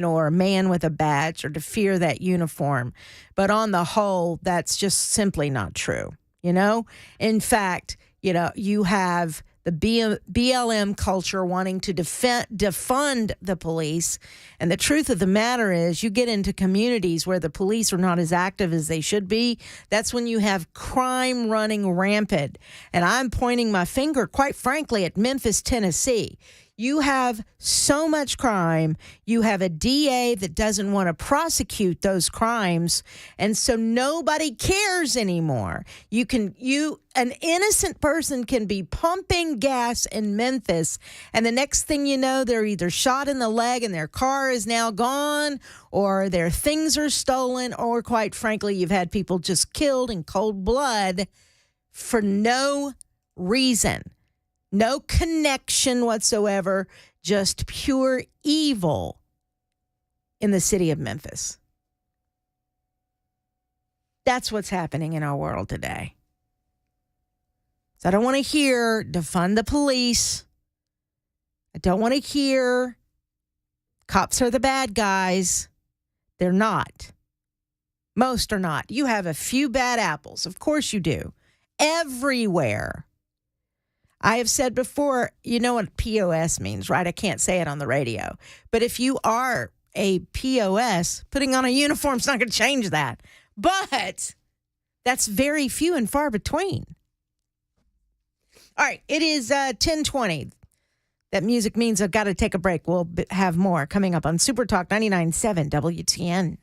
or a man with a badge, or to fear that uniform. But on the whole, that's just simply not true. In fact, you have the BLM culture wanting to defund the police. And the truth of the matter is, you get into communities where the police are not as active as they should be. That's when you have crime running rampant. And I'm pointing my finger, quite frankly, at Memphis, Tennessee. You have so much crime. You have a DA that doesn't want to prosecute those crimes. And so nobody cares anymore. An innocent person can be pumping gas in Memphis, and the next thing you know, they're either shot in the leg and their car is now gone, or their things are stolen, or quite frankly, you've had people just killed in cold blood for no reason. No connection whatsoever, just pure evil in the city of Memphis. That's what's happening in our world today. So I don't want to hear defund the police. I don't want to hear cops are the bad guys. They're not. Most are not. You have a few bad apples. Of course you do. Everywhere. I have said before, you know what POS means, right? I can't say it on the radio. But if you are a POS, putting on a uniform's not going to change that. But that's very few and far between. All right, it is 10:20. That music means I've got to take a break. We'll have more coming up on Super Talk 99.7 WTN.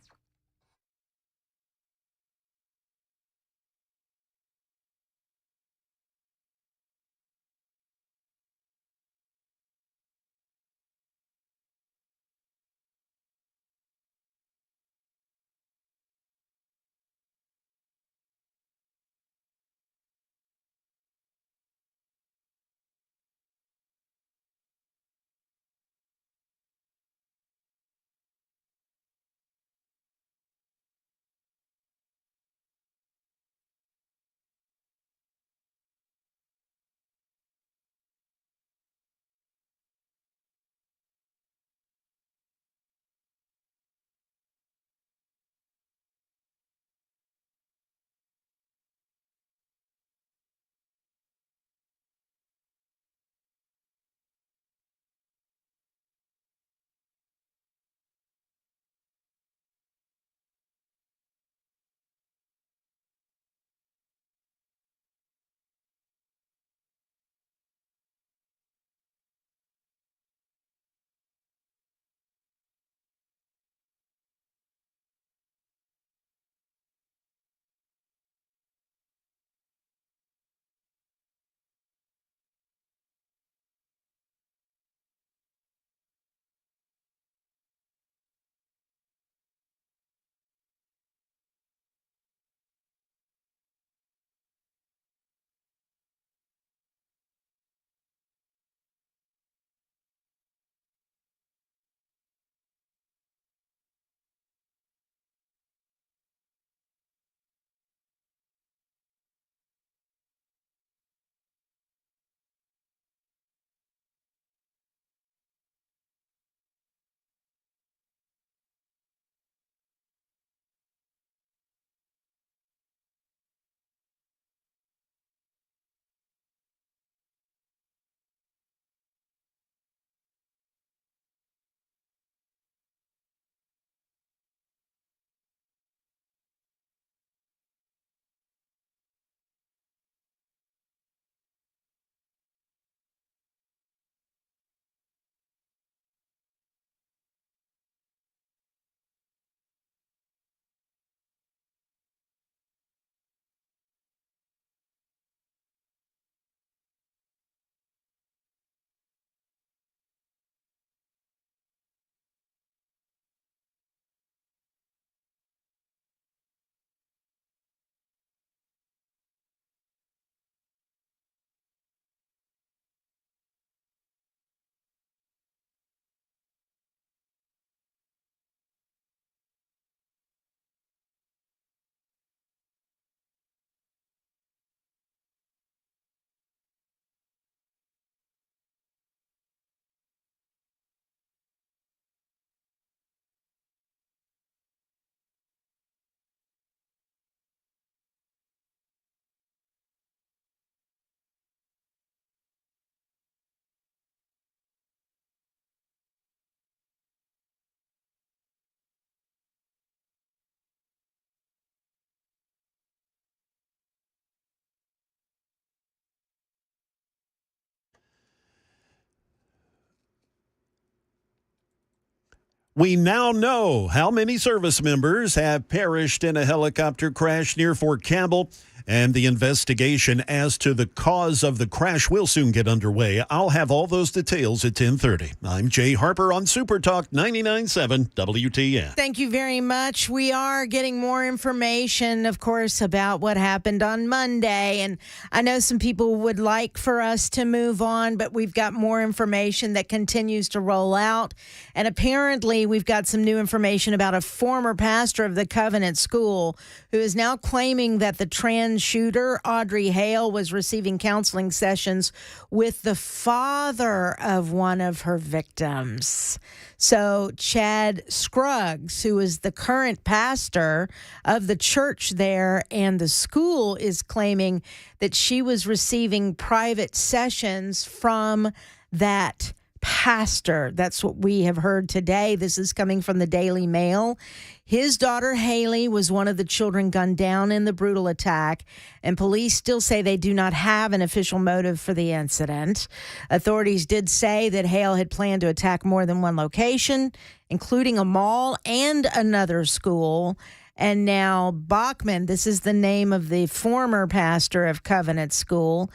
We now know how many service members have perished in a helicopter crash near Fort Campbell, and the investigation as to the cause of the crash will soon get underway. I'll have all those details at 10:30. I'm Jay Harper on Super Talk 99.7 WTN.
Thank you very much. We are getting more information, of course, about what happened on Monday. And I know some people would like for us to move on, but we've got more information that continues to roll out. And apparently we've got some new information about a former pastor of the Covenant School who is now claiming that the trans shooter, Audrey Hale, was receiving counseling sessions with the father of one of her victims. So Chad Scruggs, who is the current pastor of the church there and the school, is claiming that she was receiving private sessions from that pastor. That's what we have heard today. This is coming from the Daily Mail. His daughter Haley was one of the children gunned down in the brutal attack, and police still say they do not have an official motive for the incident. Authorities did say that Hale had planned to attack more than one location, including a mall and another school. And now Bachman, this is the name of the former pastor of Covenant School,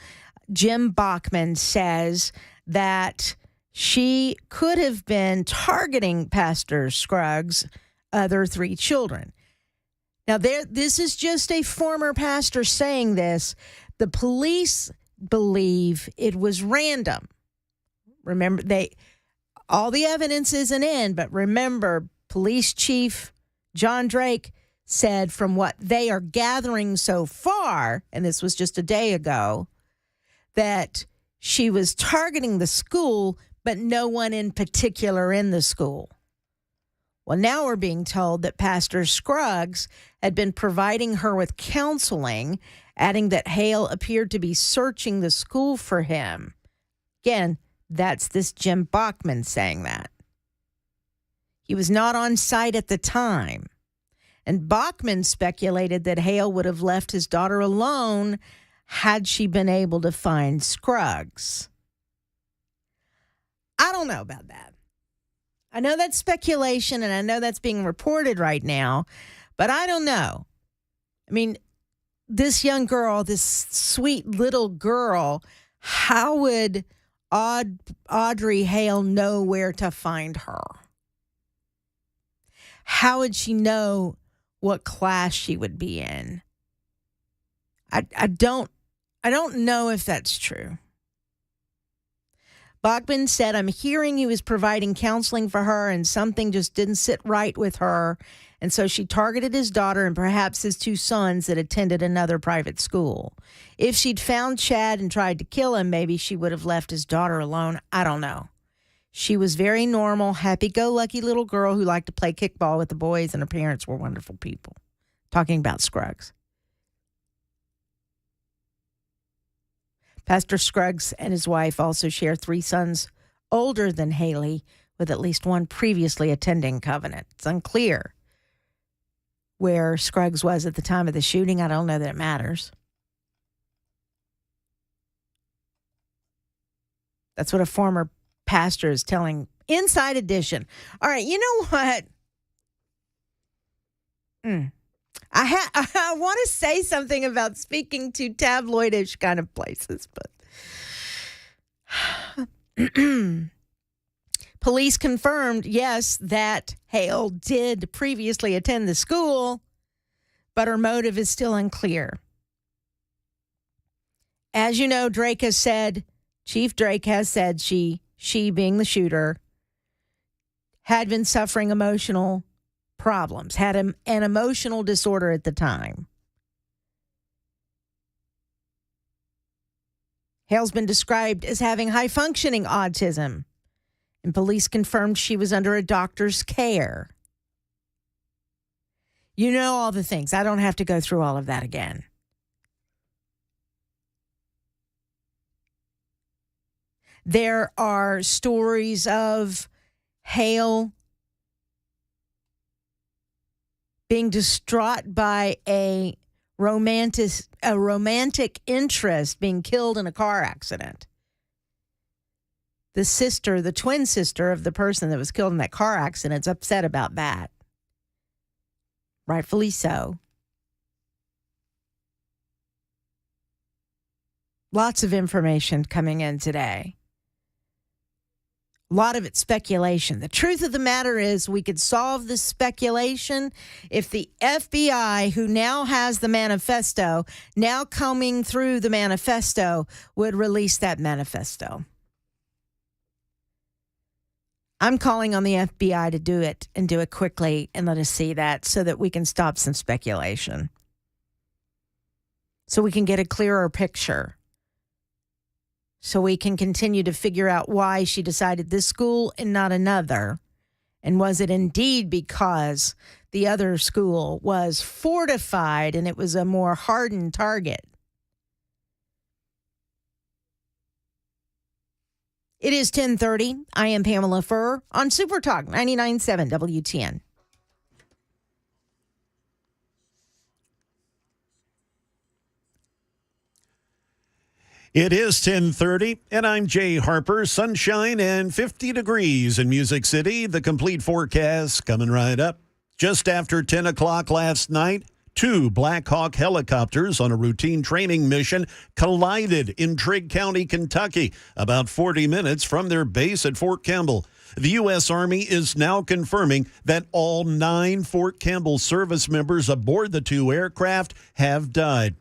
Jim Bachman, says that she could have been targeting Pastor Scruggs' other 3 children. Now, this is just a former pastor saying this. The police believe it was random. Remember, all the evidence isn't in, but remember, Police Chief John Drake said from what they are gathering so far, and this was just a day ago, that she was targeting the school, but no one in particular in the school. Well, now we're being told that Pastor Scruggs had been providing her with counseling, adding that Hale appeared to be searching the school for him. Again, that's this Jim Bachman saying that. He was not on site at the time. And Bachman speculated that Hale would have left his daughter alone had she been able to find Scruggs. I don't know about that. I know that's speculation, and I know that's being reported right now, but I don't know. I mean, this young girl, this sweet little girl, how would Audrey Hale know where to find her? How would she know what class she would be in? I don't know if that's true. Bachman said, I'm hearing he was providing counseling for her and something just didn't sit right with her. And so she targeted his daughter and perhaps his 2 sons that attended another private school. If she'd found Chad and tried to kill him, maybe she would have left his daughter alone. I don't know. She was very normal, happy-go-lucky little girl who liked to play kickball with the boys, and her parents were wonderful people. Talking about Scruggs. Pastor Scruggs and his wife also share 3 sons older than Haley, with at least one previously attending Covenant. It's unclear where Scruggs was at the time of the shooting. I don't know that it matters. That's what a former pastor is telling Inside Edition. All right, you know what? I want to say something about speaking to tabloidish kind of places, but police confirmed, yes, that Hale did previously attend the school, but her motive is still unclear. As you know, Chief Drake has said she being the shooter, had been suffering emotional problems, had an emotional disorder at the time. Hale's been described as having high-functioning autism, and police confirmed she was under a doctor's care. You know all the things. I don't have to go through all of that again. There are stories of Hale being distraught by a romantic interest being killed in a car accident. The twin sister of the person that was killed in that car accident is upset about that. Rightfully so. Lots of information coming in today. A lot of it's speculation. The truth of the matter is we could solve this speculation if the FBI, who now has the manifesto, now coming through the manifesto, would release that manifesto. I'm calling on the FBI to do it and do it quickly and let us see that so that we can stop some speculation. So we can get a clearer picture. So we can continue to figure out why she decided this school and not another. And was it indeed because the other school was fortified and it was a more hardened target? It is 10:30. I am Pamela Furr on Super Talk 99.7 WTN.
It is 10:30, and I'm Jay Harper. Sunshine and 50 degrees in Music City. The complete forecast coming right up. Just after 10 o'clock last night, 2 Black Hawk helicopters on a routine training mission collided in Trigg County, Kentucky, about 40 minutes from their base at Fort Campbell. The U.S. Army is now confirming that all 9 Fort Campbell service members aboard the 2 aircraft have died.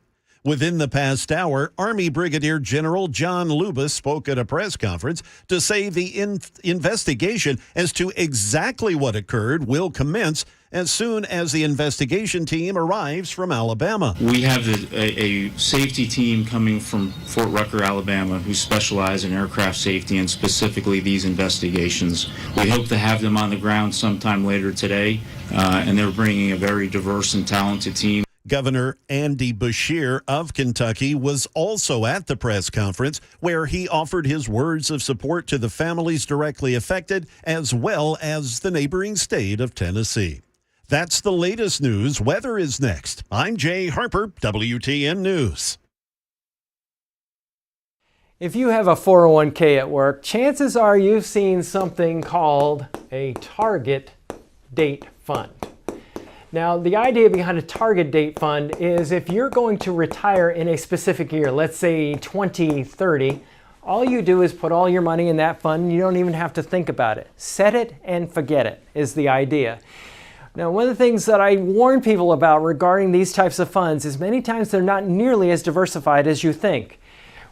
Within the past hour, Army Brigadier General John Lubas spoke at a press conference to say the investigation as to exactly what occurred will commence as soon as the investigation team arrives from Alabama.
We have a safety team coming from Fort Rucker, Alabama, who specialize in aircraft safety and specifically these investigations. We hope to have them on the ground sometime later today, and they're bringing a very diverse and talented team.
Governor Andy Beshear of Kentucky was also at the press conference where he offered his words of support to the families directly affected as well as the neighboring state of Tennessee. That's the latest news. Weather is next. I'm Jay Harper, WTN News.
If you have a 401k at work, chances are you've seen something called a target date fund. Now, the idea behind a target date fund is if you're going to retire in a specific year, let's say 2030, all you do is put all your money in that fund. You don't even have to think about it. Set it and forget it is the idea. Now, one of the things that I warn people about regarding these types of funds is many times they're not nearly as diversified as you think.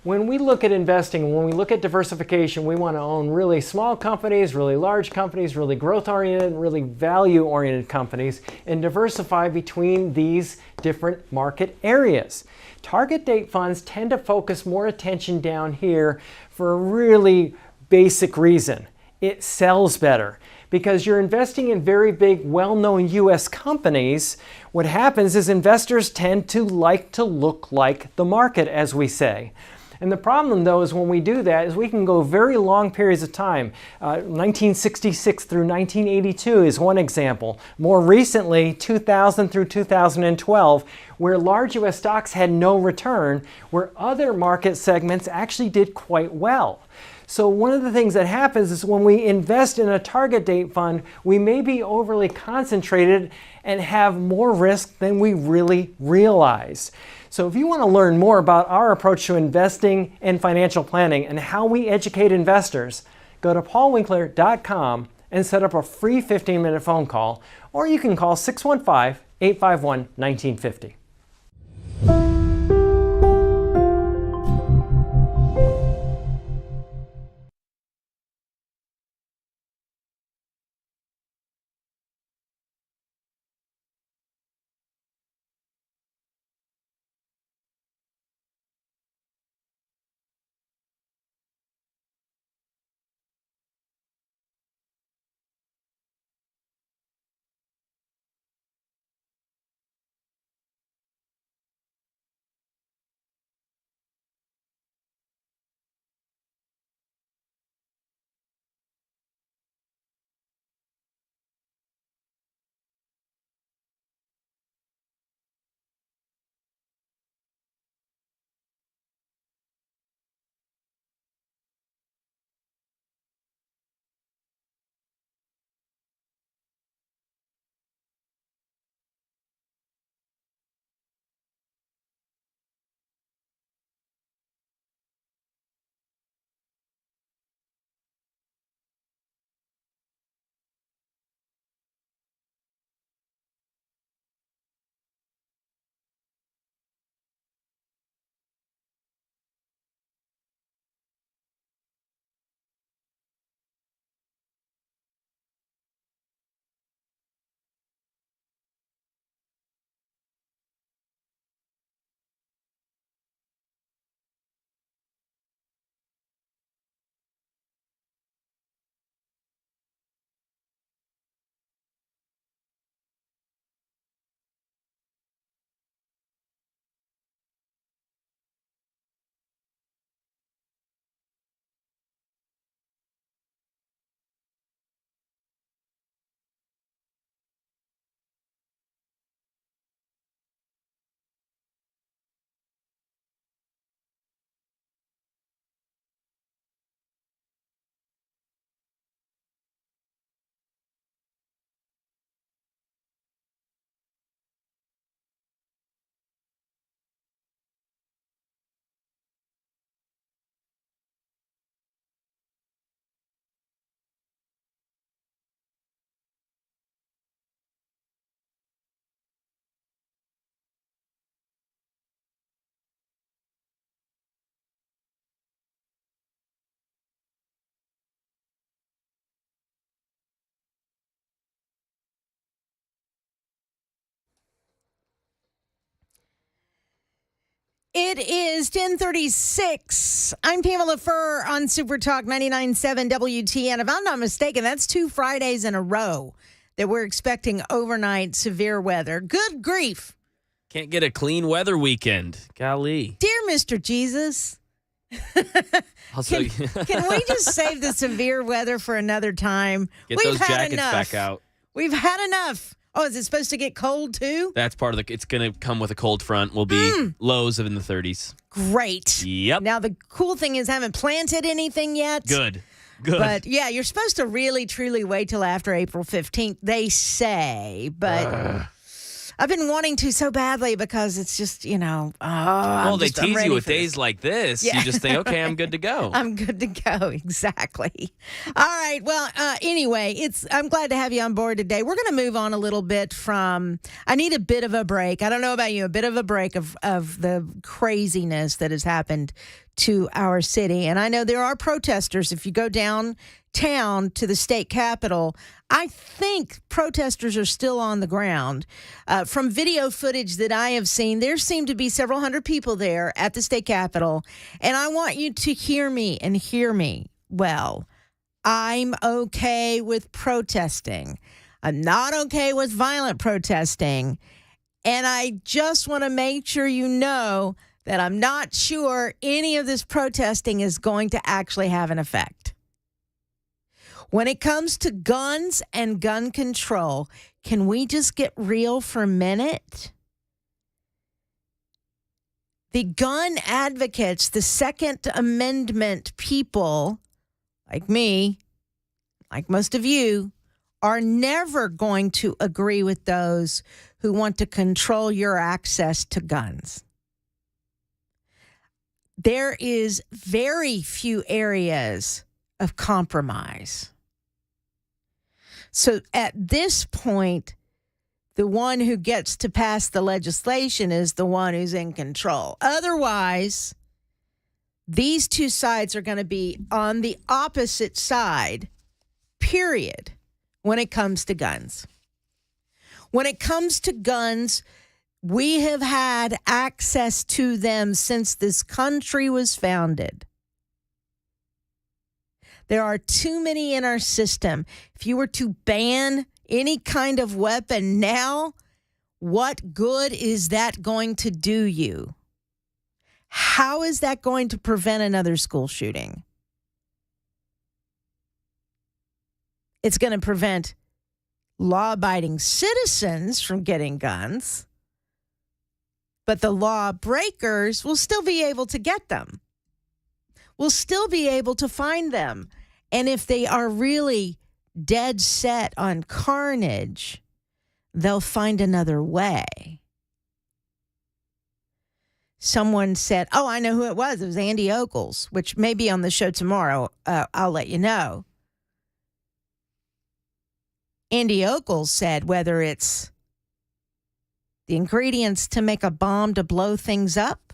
When we look at investing, when we look at diversification, we want to own really small companies, really large companies, really growth-oriented, really value-oriented companies, and diversify between these different market areas. Target date funds tend to focus more attention down here for a really basic reason. It sells better. Because you're investing in very big, well-known U.S. companies, what happens is investors tend to like to look like the market, as we say. And the problem, though, is when we do that, is we can go very long periods of time. 1966 through 1982 is one example. More recently, 2000 through 2012, where large U.S. stocks had no return, where other market segments actually did quite well. So one of the things that happens is when we invest in a target date fund, we may be overly concentrated and have more risk than we really realize. So if you want to learn more about our approach to investing and financial planning and how we educate investors, go to paulwinkler.com and set up a free 15-minute phone call, or you can call 615-851-1950.
It is 10:36. I'm Pamela Furr on Super Talk 99.7 WTN. If I'm not mistaken, that's 2 Fridays in a row that we're expecting overnight severe weather. Good grief.
Can't get a clean weather weekend. Golly.
Dear Mr. Jesus.
Also,
Can we just save the severe weather for another time?
Get those jackets back out.
We've had enough. Oh, is it supposed to get cold too?
That's part of it's going to come with a cold front. Will be lows of in the 30s.
Great.
Yep.
Now, the cool thing is I haven't planted anything yet.
Good.
But yeah, you're supposed to really, truly wait till after April 15th, they say. But I've been wanting to so badly because it's just,
well, they tease you with days like this. Yeah. You just think, okay, I'm good to go.
I'm good to go. Exactly. All right. Well, anyway, I'm glad to have you on board today. We're going to move on a little bit I need a bit of a break. I don't know about you, a bit of a break of the craziness that has happened to our city. And I know there are protesters. If you go downtown to the state capitol, I think protesters are still on the ground. From video footage that I have seen, there seem to be several hundred people there at the state capitol. And I want you to hear me and hear me well. I'm okay with protesting. I'm not okay with violent protesting. And I just want to make sure you know that I'm not sure any of this protesting is going to actually have an effect. When it comes to guns and gun control, can we just get real for a minute? The gun advocates, the Second Amendment people, like me, like most of you, are never going to agree with those who want to control your access to guns. There is very few areas of compromise. So at this point, the one who gets to pass the legislation is the one who's in control. Otherwise, these two sides are going to be on the opposite side, period, when it comes to guns. When it comes to guns, we have had access to them since this country was founded. There are too many in our system. If you were to ban any kind of weapon now, what good is that going to do you? How is that going to prevent another school shooting? It's going to prevent law-abiding citizens from getting guns, but the law breakers will still be able to get them. We'll still be able to find them. And if they are really dead set on carnage, they'll find another way. Someone said, oh, I know who it was. It was Andy Oakles, which may be on the show tomorrow. I'll let you know. Andy Oakles said whether it's the ingredients to make a bomb to blow things up,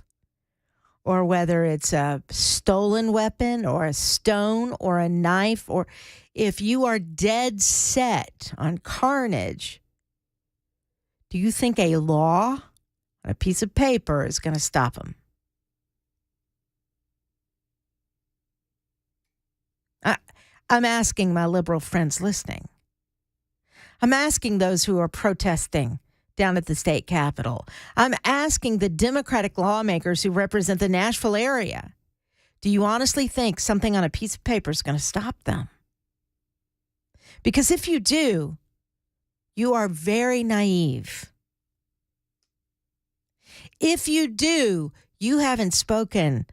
or whether it's a stolen weapon or a stone or a knife, or if you are dead set on carnage, do you think a law on a piece of paper is going to stop them? I'm asking my liberal friends listening. I'm asking those who are protesting down at the state capitol. I'm asking the Democratic lawmakers who represent the Nashville area. Do you honestly think something on a piece of paper is going to stop them? Because if you do, you are very naive. If you do, you haven't spoken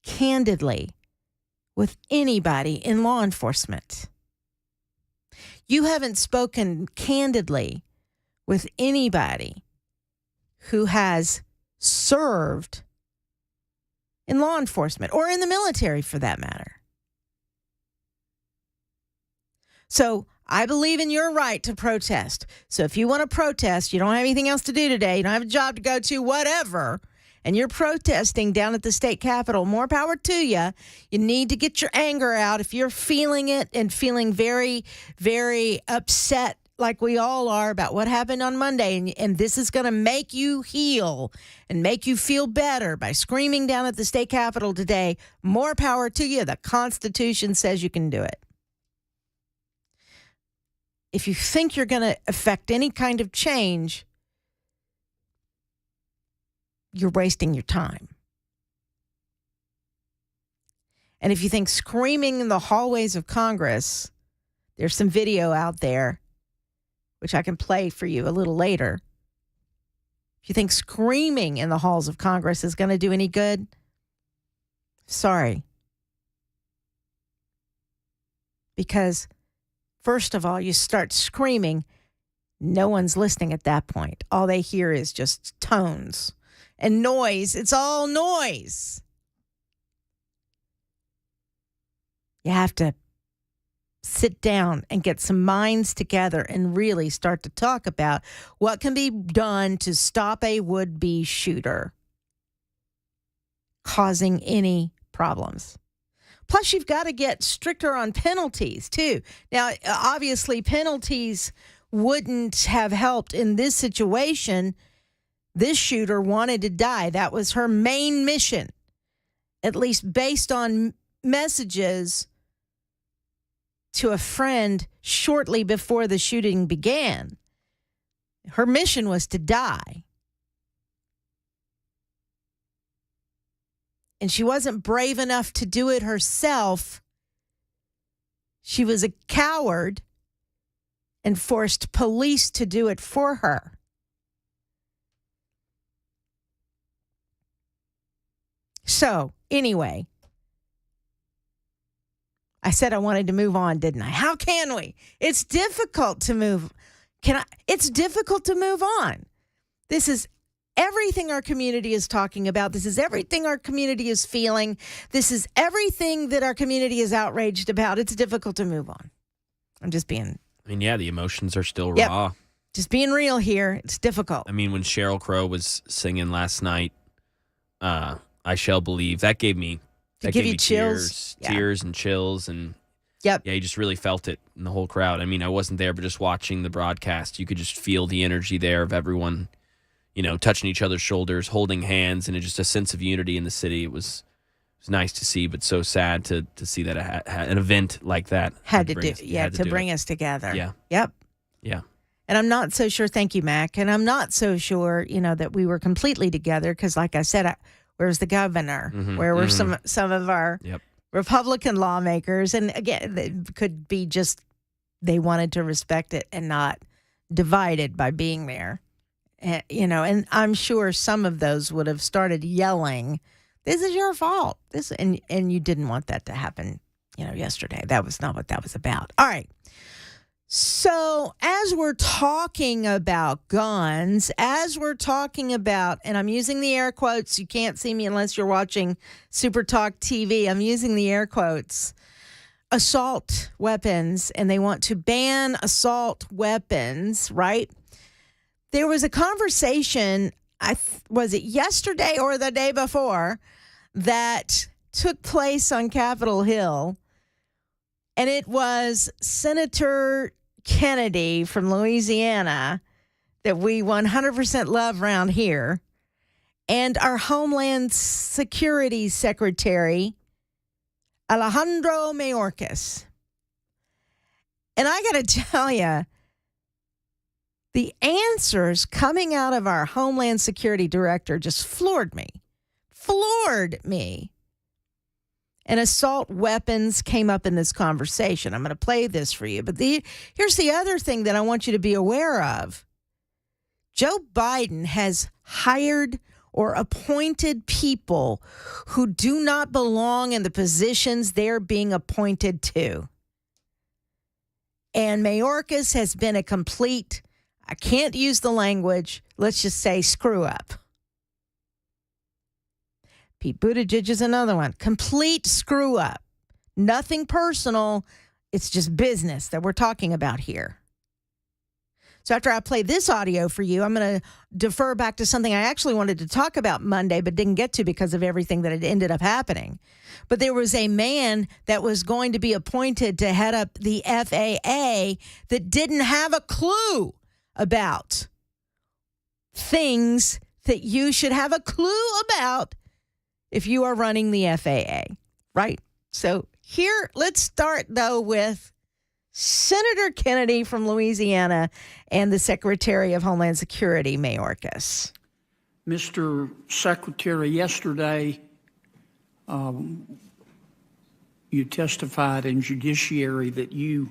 candidly with anybody in law enforcement. You haven't spoken candidly with anybody who has served in law enforcement or in the military, for that matter. So I believe in your right to protest. So if you want to protest, you don't have anything else to do today, you don't have a job to go to, whatever, and you're protesting down at the state capitol, more power to you. You need to get your anger out. If you're feeling it and feeling very, very upset, like we all are about what happened on Monday, and this is going to make you heal and make you feel better by screaming down at the state capitol today, more power to you. The Constitution says you can do it. If you think you're going to affect any kind of change, you're wasting your time. And if you think screaming in the hallways of Congress, there's some video out there, which I can play for you a little later. If you think screaming in the halls of Congress is going to do any good, sorry. Because, first of all, you start screaming, no one's listening at that point. All they hear is just tones and noise. It's all noise. You have to sit down and get some minds together and really start to talk about what can be done to stop a would-be shooter causing any problems. Plus, you've got to get stricter on penalties, too. Now, obviously, penalties wouldn't have helped in this situation. This shooter wanted to die. That was her main mission, at least based on messages to a friend shortly before the shooting began. Her mission was to die. And she wasn't brave enough to do it herself. She was a coward and forced police to do it for her. So, anyway, I said I wanted to move on, didn't I? How can we? It's difficult to move. It's difficult to move on. This is everything our community is talking about. This is everything our community is feeling. This is everything that our community is outraged about. It's difficult to move on. I'm just being...
the emotions are still
Yep.
raw.
Just being real here. It's difficult.
I mean, when Sheryl Crow was singing last night, I Shall Believe, that gave me...
That give you chills?
Tears and chills. And
Yep.
yeah, you just really felt it in the whole crowd. I mean, I wasn't there, but just watching the broadcast, you could just feel the energy there of everyone, touching each other's shoulders, holding hands, and just a sense of unity in the city. It was nice to see, but so sad to see that an event like that
had to bring us together.
Yeah.
Yep.
Yeah.
And I'm not so sure, thank you, Mac, and I'm not so sure, that we were completely together because, like I said, where's the governor?
Mm-hmm,
Where were some of our Republican lawmakers? And again, it could be just they wanted to respect it and not divide it by being there. And I'm sure some of those would have started yelling, "This is your fault." And you didn't want that to happen, yesterday. That was not what that was about. All right. So as we're talking about guns, and I'm using the air quotes, you can't see me unless you're watching Super Talk TV. I'm using the air quotes, assault weapons, and they want to ban assault weapons, right? There was a conversation, was it yesterday or the day before, that took place on Capitol Hill, and it was Senator Kennedy from Louisiana that we 100% love around here, and our Homeland Security Secretary, Alejandro Mayorkas. And I got to tell you, the answers coming out of our Homeland Security Director just floored me. And assault weapons came up in this conversation. I'm going to play this for you. But here's the other thing that I want you to be aware of. Joe Biden has hired or appointed people who do not belong in the positions they're being appointed to. And Mayorkas has been a complete, I can't use the language, let's just say screw up. Pete Buttigieg is another one. Complete screw up. Nothing personal. It's just business that we're talking about here. So after I play this audio for you, I'm going to defer back to something I actually wanted to talk about Monday, but didn't get to because of everything that had ended up happening. But there was a man that was going to be appointed to head up the FAA that didn't have a clue about things that you should have a clue about if you are running the FAA, right? So here, let's start, though, with Senator Kennedy from Louisiana and the Secretary of Homeland Security, Mayorkas.
Mr. Secretary, yesterday you testified in judiciary that you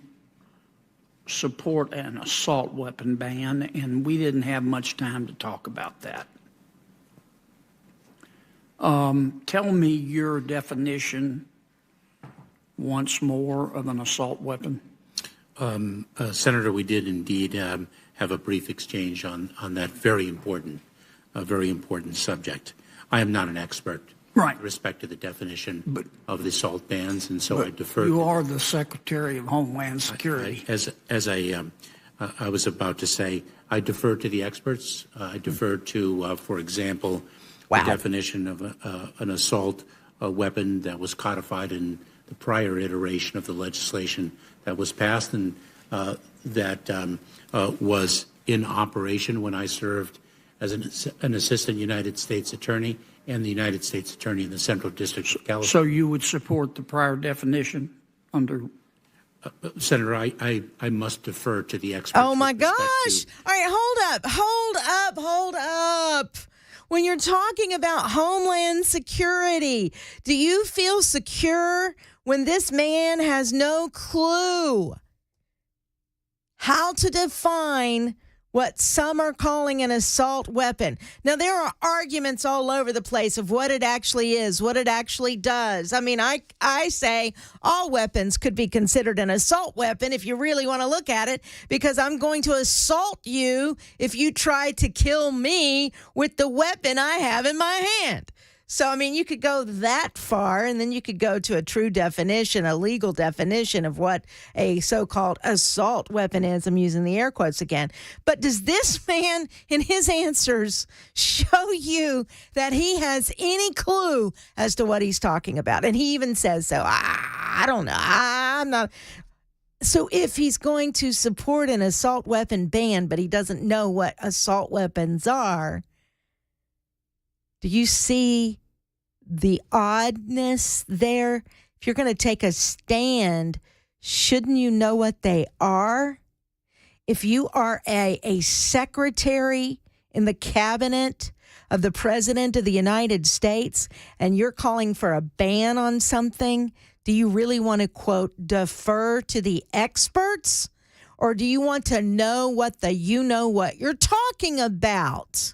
support an assault weapon ban, and we didn't have much time to talk about that. Tell me your definition once more of an assault weapon.
Senator, we did indeed have a brief exchange on that very important subject. I am not an expert
Right.
with respect to the definition of the assault bans, and so I defer.
You are the Secretary of Homeland Security.
As I was about to say, I defer to the experts. I defer to, for example, the definition of an assault weapon that was codified in the prior iteration of the legislation that was passed and that was in operation when I served as an assistant United States attorney and the United States attorney in the Central District of California.
So you would support the prior definition under?
Senator, I must defer to the experts.
Oh, my gosh. All right, hold up. When you're talking about Homeland Security, do you feel secure when this man has no clue how to define what some are calling an assault weapon? Now, there are arguments all over the place of what it actually is, what it actually does. I mean, I say all weapons could be considered an assault weapon if you really want to look at it, because I'm going to assault you if you try to kill me with the weapon I have in my hand. So, I mean, you could go that far, and then you could go to a true definition, a legal definition of what a so-called assault weapon is. I'm using the air quotes again. But does this man in his answers show you that he has any clue as to what he's talking about? And he even says so. I don't know. I'm not. So if he's going to support an assault weapon ban, but he doesn't know what assault weapons are, do you see the oddness there? If you're going to take a stand, shouldn't you know what they are? If you are a secretary in the cabinet of the President of the United States and you're calling for a ban on something, do you really want to, quote, defer to the experts? Or do you want to know what what you're talking about?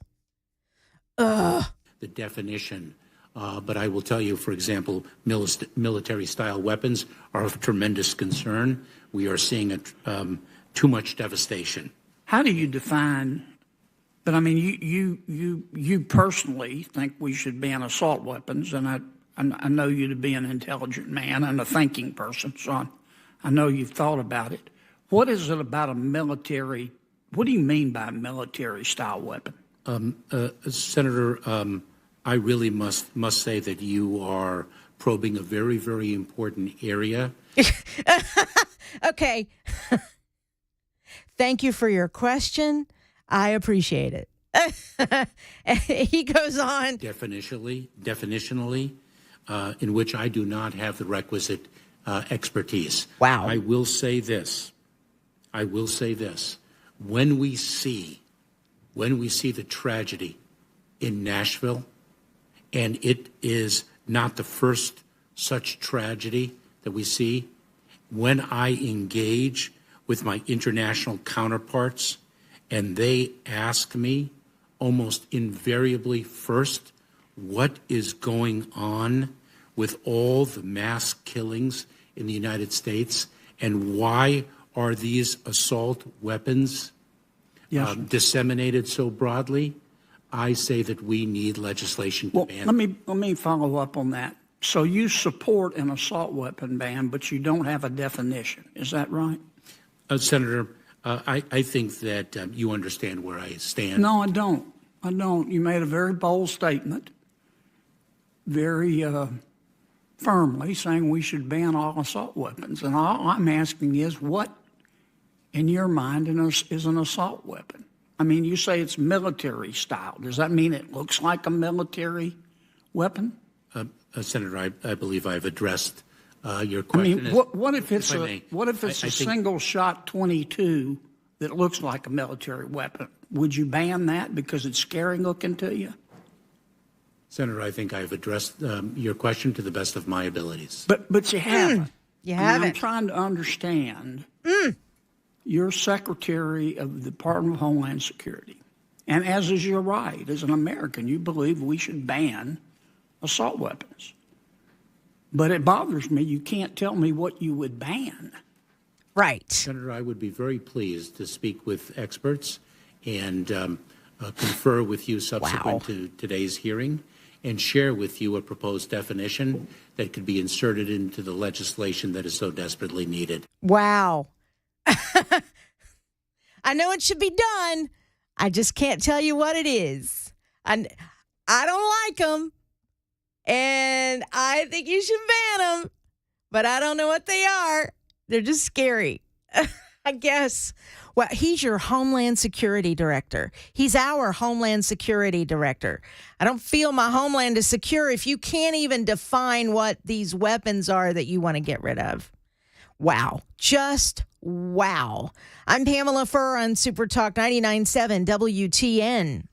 The definition. But I will tell you, for example, military-style weapons are of tremendous concern. We are seeing too much devastation.
How do you define? But I mean, you personally think we should ban assault weapons, and I know you to be an intelligent man and a thinking person, so I know you've thought about it. What is it about a military? What do you mean by a military-style weapon?
Senator, I really must say that you are probing a very, very important area.
Okay. Thank you for your question. I appreciate it. He goes on.
Definitionally, in which I do not have the requisite expertise.
Wow.
I will say this. When we see the tragedy in Nashville, and it is not the first such tragedy that we see, when I engage with my international counterparts and they ask me almost invariably first, what is going on with all the mass killings in the United States and why are these assault weapons disseminated so broadly? I say that we need legislation to ban.
Let me follow up on that. So you support an assault weapon ban, but you don't have a definition. Is that right?
Senator, I think that you understand where I stand.
No, I don't. I don't. You made a very bold statement, very firmly saying we should ban all assault weapons. And all I'm asking is what, in your mind, is an assault weapon? I mean, you say it's military style. Does that mean it looks like a military weapon?
Senator, I believe I've addressed your question.
I mean, what if it's a single shot 22 that looks like a military weapon? Would you ban that because it's scary looking to you?
Senator, I think I've addressed your question to the best of my abilities.
But you haven't.
You
I mean,
haven't.
I'm trying to understand. You're Secretary of the Department of Homeland Security. And as is your right, as an American, you believe we should ban assault weapons. But it bothers me you can't tell me what you would ban.
Right.
Senator, I would be very pleased to speak with experts and confer with you subsequent to today's hearing and share with you a proposed definition that could be inserted into the legislation that is so desperately needed.
Wow. I know it should be done. I just can't tell you what it is. I don't like them, and I think you should ban them, but I don't know what they are. They're just scary, I guess. Well, he's your Homeland Security Director. He's our Homeland Security Director. I don't feel my homeland is secure if you can't even define what these weapons are that you want to get rid of. Wow. Just wow. I'm Pamela Furr on Super Talk 99.7 WTN.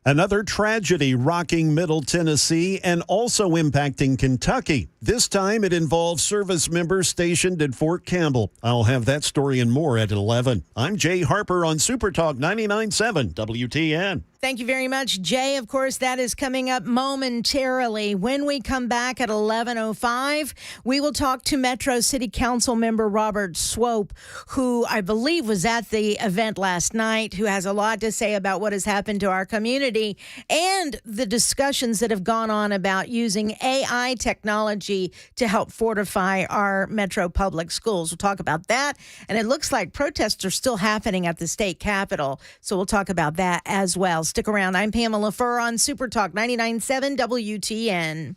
Another tragedy rocking Middle Tennessee and also impacting Kentucky. This time it involves service members stationed at Fort Campbell. I'll have that story and more at 11. I'm Jay Harper on Super Talk 99.7 WTN.
Thank you very much, Jay. Of course, that is coming up momentarily. When we come back at 11:05, we will talk to Metro City Council member Robert Swope, who I believe was at the event last night, who has a lot to say about what has happened to our community and the discussions that have gone on about using AI technology to help fortify our Metro public schools. We'll talk about that. And it looks like protests are still happening at the state capitol. So we'll talk about that as well. Stick around. I'm Pamela Furr on Super Talk 99.7 WTN.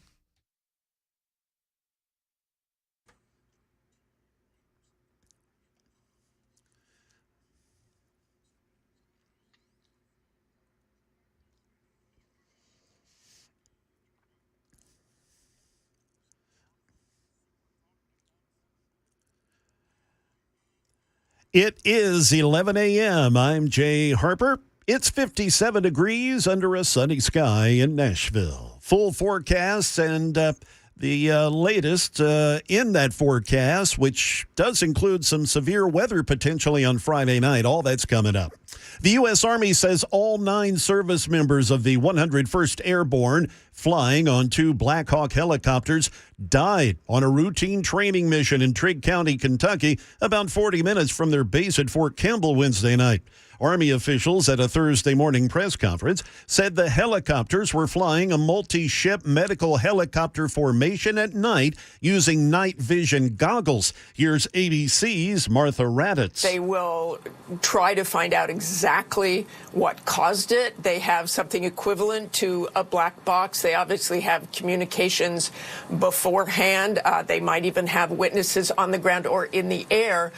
It is 11 a.m. I'm Jay Harper. It's 57 degrees under a sunny sky in Nashville. Full forecasts and the latest in that forecast, which does include some severe weather potentially on Friday night. All that's coming up. The U.S. Army says all 9 service members of the 101st Airborne flying on 2 Black Hawk helicopters died on a routine training mission in Trigg County, Kentucky, about 40 minutes from their base at Fort Campbell Wednesday night. Army officials at a Thursday morning press conference said the helicopters were flying a multi-ship medical helicopter formation at night using night vision goggles. Here's ABC's Martha Raddatz.
They will try to find out exactly what caused it. They have something equivalent to a black box. They obviously have communications beforehand. They might even have witnesses on the ground or in the air.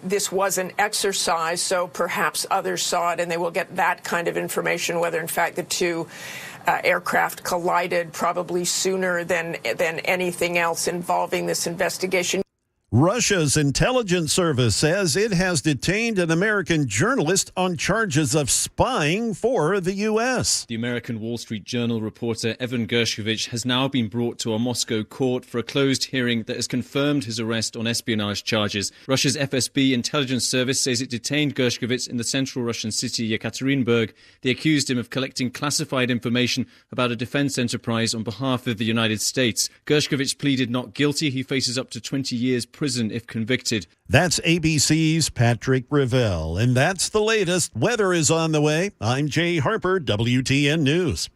This was an exercise, so perhaps others saw it, and they will get that kind of information, whether in fact the 2 aircraft collided probably sooner than anything else involving this investigation.
Russia's intelligence service says it has detained an American journalist on charges of spying for the U.S.
The American Wall Street Journal reporter Evan Gershkovich has now been brought to a Moscow court for a closed hearing that has confirmed his arrest on espionage charges. Russia's FSB intelligence service says it detained Gershkovich in the central Russian city Yekaterinburg. They accused him of collecting classified information about a defense enterprise on behalf of the United States. Gershkovich pleaded not guilty. He faces up to 20 years prison if convicted.
That's ABC's Patrick Revelle. And that's the latest. Weather is on the way. I'm Jay Harper, WTN News.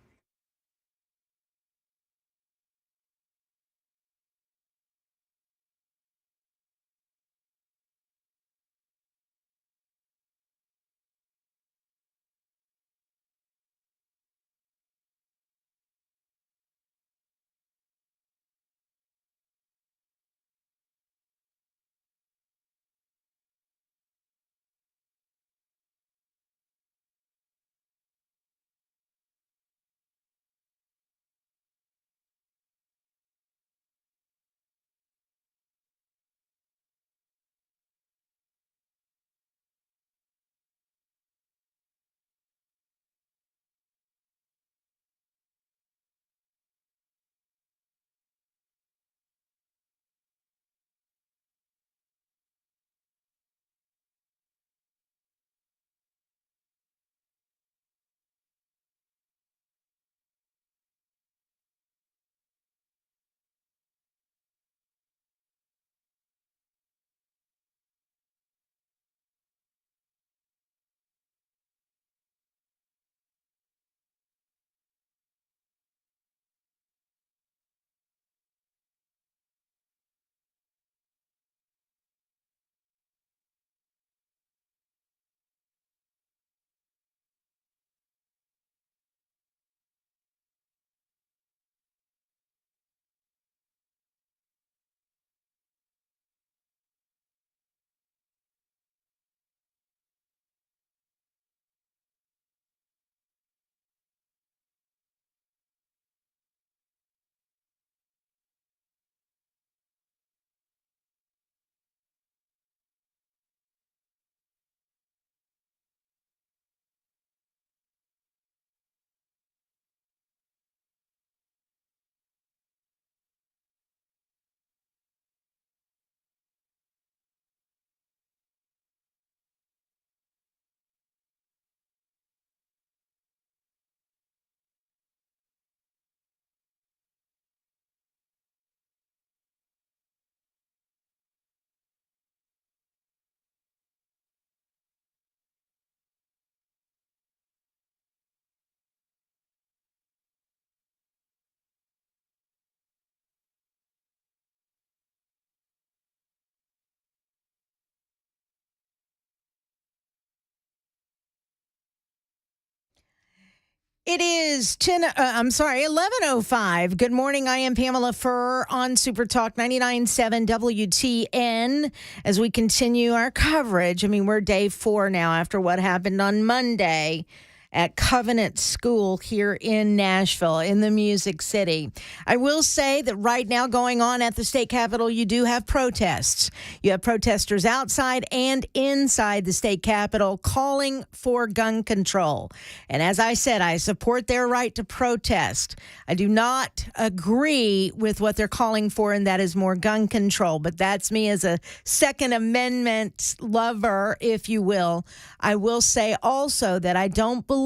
It is 11:05. Good morning. I am Pamela Furr on Super Talk 99.7 WTN as we continue our coverage. I mean, we're day 4 now after what happened on Monday at Covenant School here in Nashville, in the Music City. I will say that right now going on at the state capitol, you do have protests. You have protesters outside and inside the state capitol calling for gun control. And as I said, I support their right to protest. I do not agree with what they're calling for, and that is more gun control. But that's me as a Second Amendment lover, if you will. I will say also that I don't believe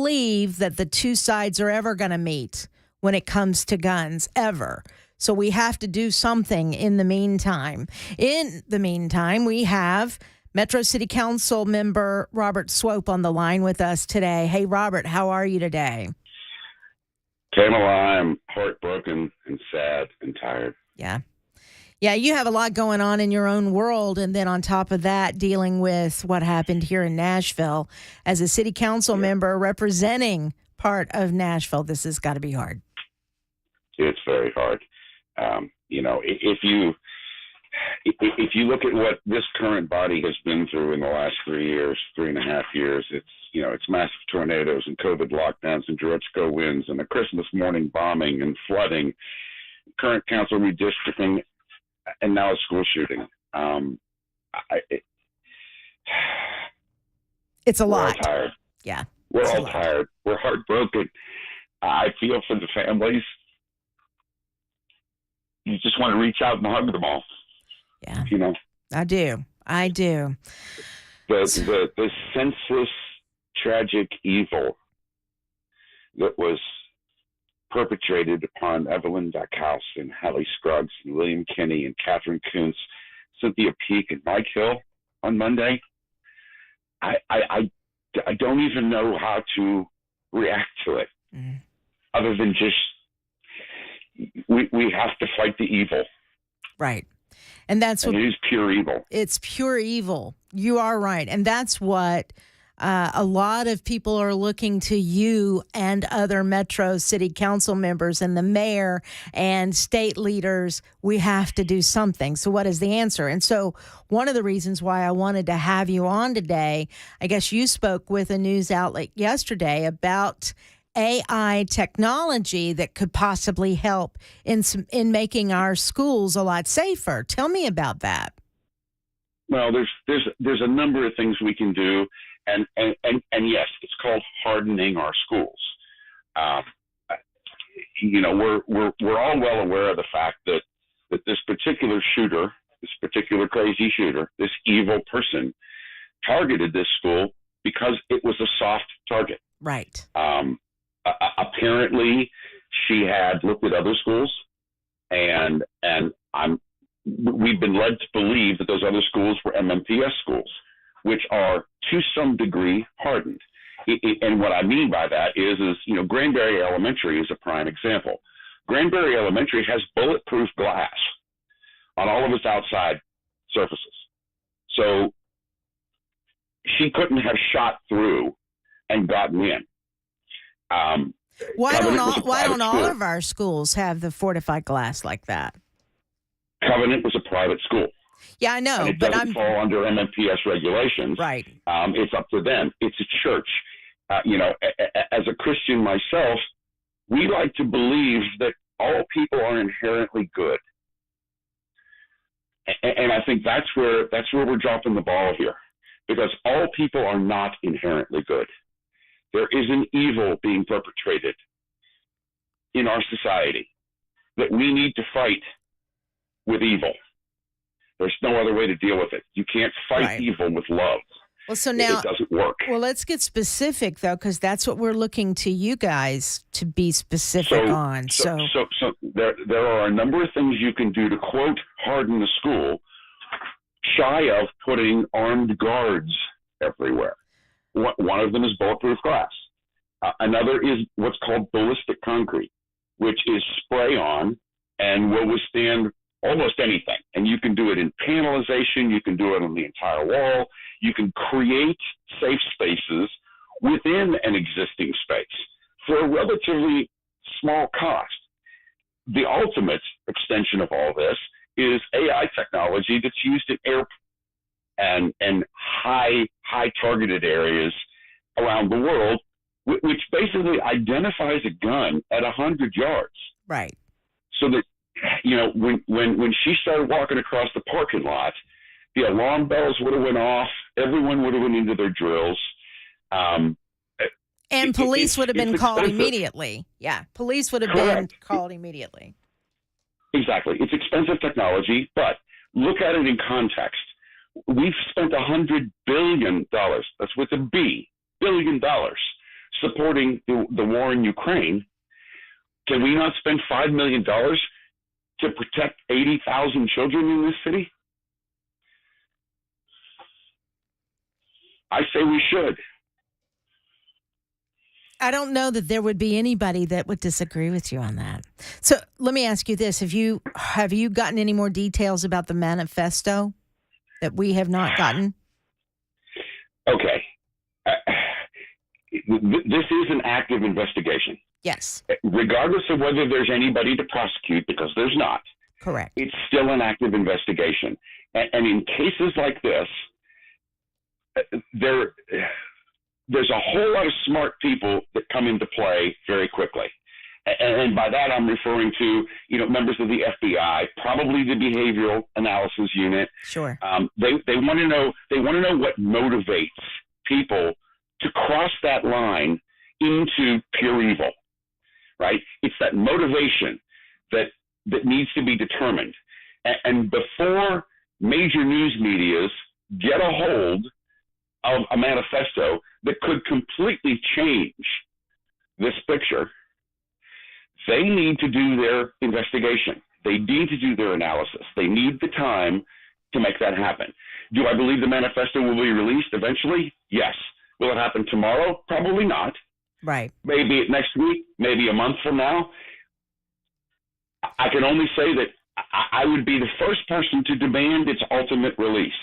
that the two sides are ever going to meet when it comes to guns, ever. So we have to do something in the meantime. In the meantime, we have Metro City Council member Robert Swope on the line with us today. Hey, Robert, how are you today?
Pamela, I'm heartbroken and sad and tired.
Yeah. Yeah, you have a lot going on in your own world. And then on top of that, dealing with what happened here in Nashville as a city council member representing part of Nashville. This has got to be hard.
It's very hard. If you look at what this current body has been through in the last 3.5 years, it's massive tornadoes and COVID lockdowns and Georgia winds and a Christmas morning bombing and flooding, current council redistricting, and now a school shooting.
It's a
lot.
We're
all tired.
Yeah.
We're all tired. We're heartbroken. I feel for the families. You just want to reach out and hug them all.
Yeah.
I
do.
The senseless, tragic evil that was perpetrated upon Evelyn Backhouse and Hallie Scruggs and William Kinney and Catherine Kuntz, Cynthia Peake and Mike Hill on Monday. I don't even know how to react to it, other than just we have to fight the evil.
Right. And that's what
it is, pure evil.
It's pure evil. You are right. And that's what a lot of people are looking to you and other Metro City Council members and the mayor and state leaders. We have to do something. So what is the answer? And so one of the reasons why I wanted to have you on today, I guess you spoke with a news outlet yesterday about AI technology that could possibly help in making our schools a lot safer. Tell me about that.
Well, there's a number of things we can do. And yes, it's called hardening our schools. We're all well aware of the fact that this particular shooter, this particular crazy shooter, this evil person, targeted this school because it was a soft target.
Right.
Apparently, she had looked at other schools, and we've been led to believe that those other schools were MMPS schools, which are to some degree hardened. And what I mean by that is Granbury Elementary is a prime example. Granbury Elementary has bulletproof glass on all of its outside surfaces. So she couldn't have shot through and gotten in.
Why don't all of our schools have the fortified glass like that?
Covenant was a private school.
Yeah, I know,
and it
but
doesn't fall under MMPS regulations.
Right.
It's up to them. It's a church. As a Christian myself, we like to believe that all people are inherently good, and I think that's where we're dropping the ball here, because all people are not inherently good. There is an evil being perpetrated in our society that we need to fight with evil. There's no other way to deal with it. You can't fight evil with love.
Well, so now
it doesn't work.
Well, let's get specific though, because that's what we're looking to you guys to be specific on. So
there are a number of things you can do to, quote, harden the school, shy of putting armed guards everywhere. One of them is bulletproof glass. Another is what's called ballistic concrete, which is spray on and will withstand almost anything. And you can do it in panelization. You can do it on the entire wall. You can create safe spaces within an existing space for a relatively small cost. The ultimate extension of all this is AI technology that's used in air and high targeted areas around the world, which basically identifies a gun at 100 yards.
Right.
So that, when she started walking across the parking lot, the alarm bells would have went off. Everyone would have went into their drills.
And police would have been called
expensive.
immediately. Yeah, police would have
Correct.
been called immediately.
Exactly. It's expensive technology, but look at it in context. We've spent $100 billion, that's with a B, $1 billion, supporting the war in Ukraine. Can we not spend $5 million to protect 80,000 children in this city? I say we should.
I don't know that there would be anybody that would disagree with you on that. So let me ask you this. Have you gotten any more details about the manifesto that we have not gotten?
Okay. This is an active investigation.
Yes.
Regardless of whether there's anybody to prosecute, because there's not.
Correct.
It's still an active investigation. And in cases like this, there's a whole lot of smart people that come into play very quickly. And by that, I'm referring to, members of the FBI, probably the behavioral analysis unit.
Sure.
They want to know what motivates people to cross that line into pure evil, right? It's that motivation that needs to be determined. And before major news medias get a hold of a manifesto that could completely change this picture, they need to do their investigation. They need to do their analysis. They need the time to make that happen. Do I believe the manifesto will be released eventually? Yes. Will it happen tomorrow? Probably not.
Right.
Maybe next week, maybe a month from now. I can only say that I would be the first person to demand its ultimate release.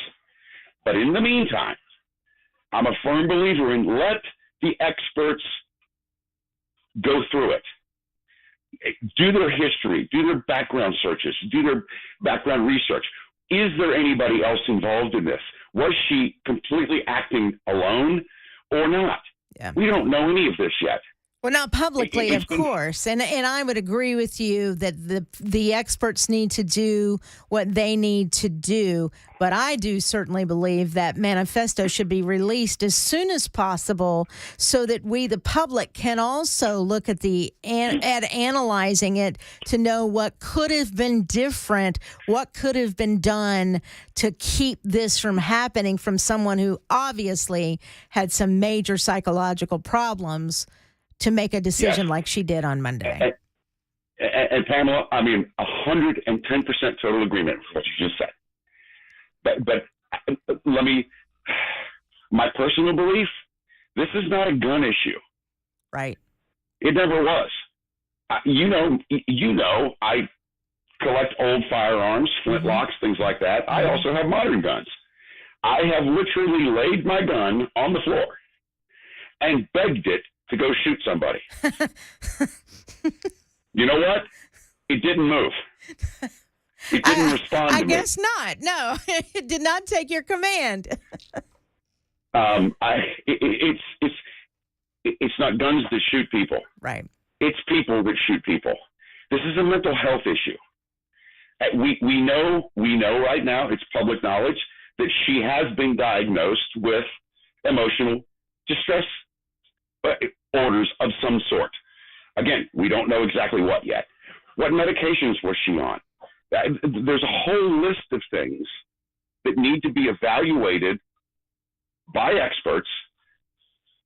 But in the meantime, I'm a firm believer in let the experts go through it. Do their history, do their background searches, do their background research. Is there anybody else involved in this? Was she completely acting alone or not?
Yeah.
We don't know any of this yet.
Well, not publicly, of course. And I would agree with you that the experts need to do what they need to do. But I do certainly believe that manifesto should be released as soon as possible so that we, the public, can also look at at analyzing it to know what could have been different, what could have been done to keep this from happening from someone who obviously had some major psychological problems to make a decision like she did on Monday.
And Pamela, I mean, 110% total agreement with what you just said. But let me, my personal belief, this is not a gun issue.
Right.
It never was. You know, I collect old firearms, flintlocks, things like that. I also have modern guns. I have literally laid my gun on the floor and begged it to go shoot somebody. You know what? It didn't move. It didn't respond to me.
I guess not. No, it did not take your command.
It's not guns that shoot people.
Right.
It's people that shoot people. This is a mental health issue. We know right now, it's public knowledge, that she has been diagnosed with emotional distress orders of some sort. Again, we don't know exactly what yet. What medications was she on? There's a whole list of things that need to be evaluated by experts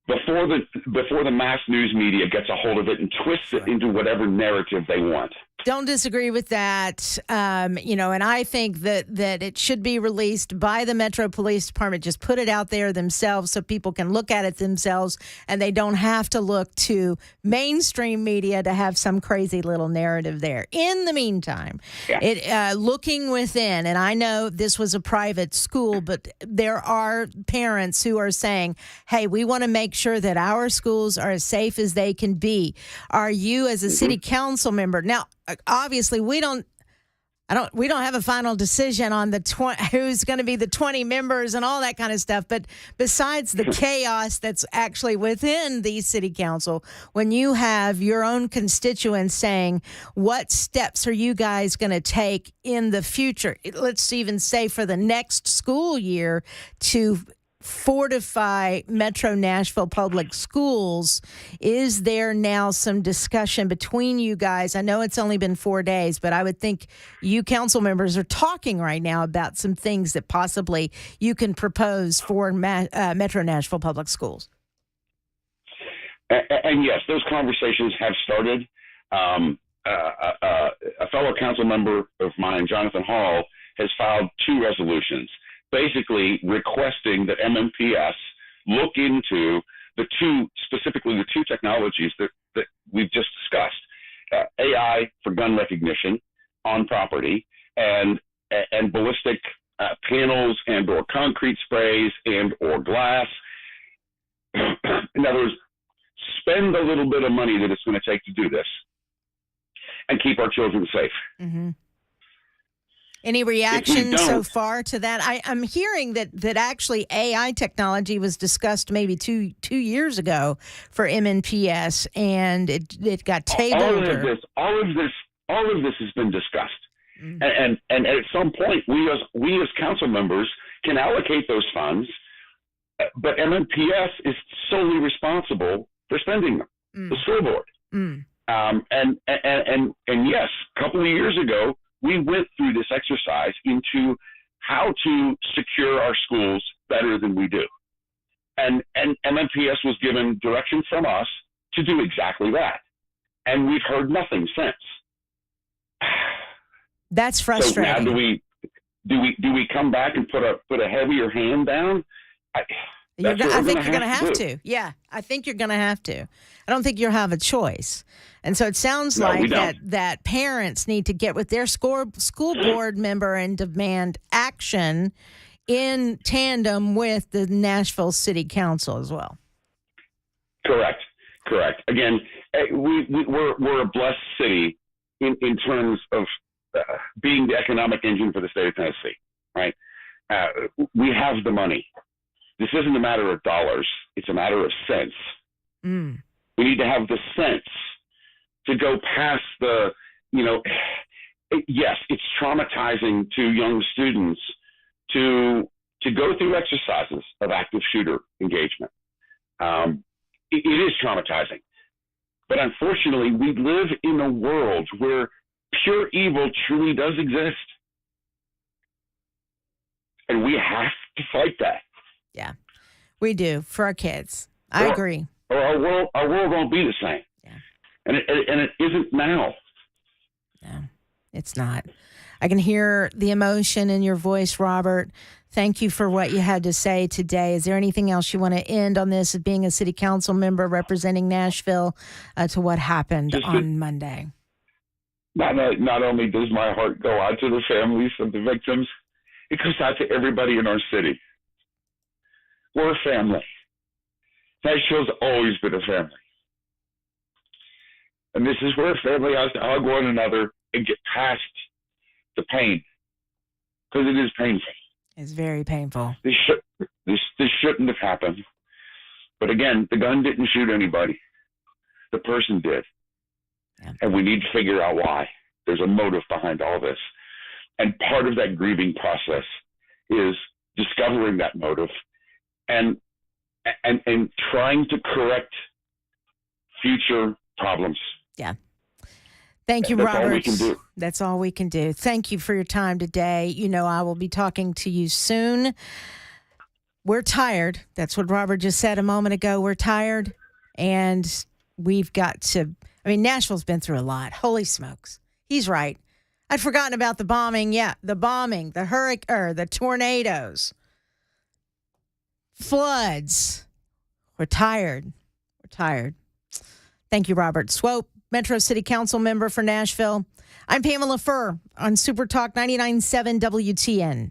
before the mass news media gets a hold of it and twists it into whatever narrative they want.
Don't disagree with that. And I think that it should be released by the Metro Police Department. Just put it out there themselves so people can look at it themselves, and they don't have to look to mainstream media to have some crazy little narrative there. In the meantime, looking within, and I know this was a private school, but there are parents who are saying, hey, we want to make sure that our schools are as safe as they can be. Are you, as a city council member, now, obviously, we don't have a final decision on who's going to be the 20 members and all that kind of stuff. But besides the chaos that's actually within the city council, when you have your own constituents saying, what steps are you guys going to take in the future? Let's even say for the next school year to fortify Metro Nashville Public Schools. Is there now some discussion between you guys? I know it's only been 4 days, but I would think you council members are talking right now about some things that possibly you can propose for Metro Nashville Public Schools.
And yes, those conversations have started. A fellow council member of mine, Jonathan Hall, has filed 2 resolutions, basically requesting that MMPS look into specifically the two technologies that we've just discussed, AI for gun recognition on property and ballistic panels and or concrete sprays and or glass. In other words, spend a little bit of money that it's going to take to do this and keep our children safe.
Mm-hmm. Any reaction so far to that? I'm hearing that actually AI technology was discussed maybe two years ago for MNPS, and it got tabled.
All of this has been discussed, and at some point we as council members can allocate those funds, but MNPS is solely responsible for spending them. The school board, and yes, a couple of years ago, we went through this exercise into how to secure our schools better than we do. And MMPS was given direction from us to do exactly that. And we've heard nothing since.
That's frustrating.
So now do we come back and put a heavier hand down? I think you're going to have to.
Yeah, I think you're going to have to. I don't think you'll have a choice. And so it sounds like that parents need to get with their school board member and demand action in tandem with the Nashville City Council as well.
Correct. Again, we're a blessed city in terms of being the economic engine for the state of Tennessee, right? We have the money. This isn't a matter of dollars. It's a matter of sense. We need to have the sense to go past yes, it's traumatizing to young students to go through exercises of active shooter engagement. It is traumatizing. But unfortunately, we live in a world where pure evil truly does exist. And we have to fight that.
Yeah, we do for our kids. I agree.
Or our world won't be the same.
Yeah.
And it isn't now.
No, it's not. I can hear the emotion in your voice, Robert. Thank you for what you had to say today. Is there anything else you want to end on this as being a city council member representing Nashville to what happened on Monday?
Not only does my heart go out to the families of the victims, it goes out to everybody in our city. We're a family. Nashville's always been a family. And this is where a family has to hug one another and get past the pain. Because it is painful.
It's very painful.
This shouldn't have happened. But again, the gun didn't shoot anybody. The person did. Yeah. And we need to figure out why. There's a motive behind all this. And part of that grieving process is discovering that motive and trying to correct future problems.
Yeah. Thank you,
That's
Robert.
all we can do.
That's all we can do. Thank you for your time today. You know, I will be talking to you soon. We're tired. That's what Robert just said a moment ago. We're tired, and we've got to. I mean, Nashville's been through a lot. Holy smokes. He's right. I'd forgotten about the bombing. Yeah, the bombing, the hurricane, the tornadoes, floods. We're tired. We're tired. Thank you, Robert Swope, Metro City Council member for Nashville. I'm Pamela Furr on Super Talk 99.7 WTN.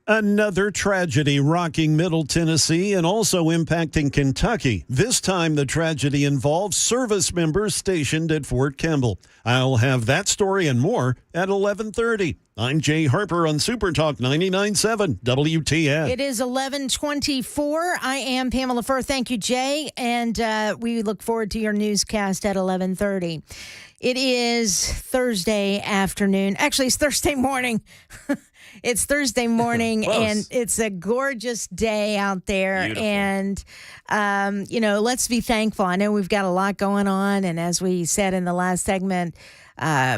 Another tragedy rocking Middle Tennessee and also impacting Kentucky. This time the tragedy involves service members stationed at Fort Campbell. I'll have that story and more at 11:30. I'm Jay Harper on Super Talk 99.7 WTN.
It is 11:24. I am Pamela Furr. Thank you, Jay. And we look forward to your newscast at 11:30. It is Thursday afternoon. Actually, it's Thursday morning. It's Thursday morning, and it's a gorgeous day out there.
Beautiful.
And, let's be thankful. I know we've got a lot going on, and as we said in the last segment,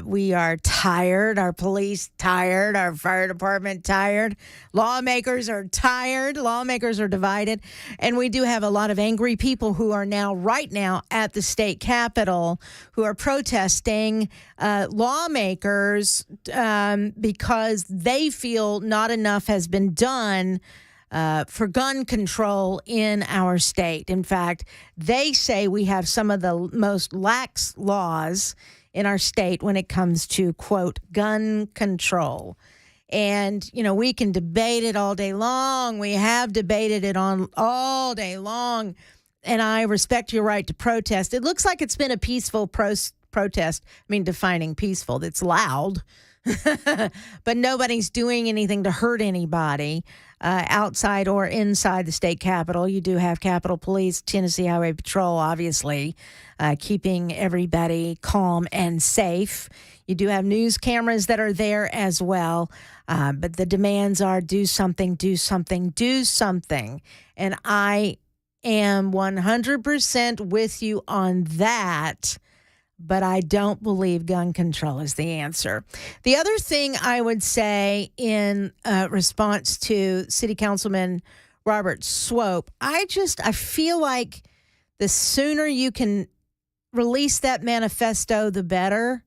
We are tired. Our police tired. Our fire department tired. Lawmakers are tired. Lawmakers are divided. And we do have a lot of angry people who are right now at the state capitol who are protesting lawmakers because they feel not enough has been done for gun control in our state. In fact, they say we have some of the most lax laws in our state when it comes to, quote, gun control. And, we can debate it all day long. We have debated it on all day long. And I respect your right to protest. It looks like it's been a peaceful protest. I mean, defining peaceful, it's loud. But nobody's doing anything to hurt anybody outside or inside the state capitol. You do have Capitol Police, Tennessee Highway Patrol, obviously, keeping everybody calm and safe. You do have news cameras that are there as well. But the demands are do something, do something, do something. And I am 100% with you on that. But I don't believe gun control is the answer. The other thing I would say in response to City Councilman Robert Swope, I feel like the sooner you can release that manifesto, the better.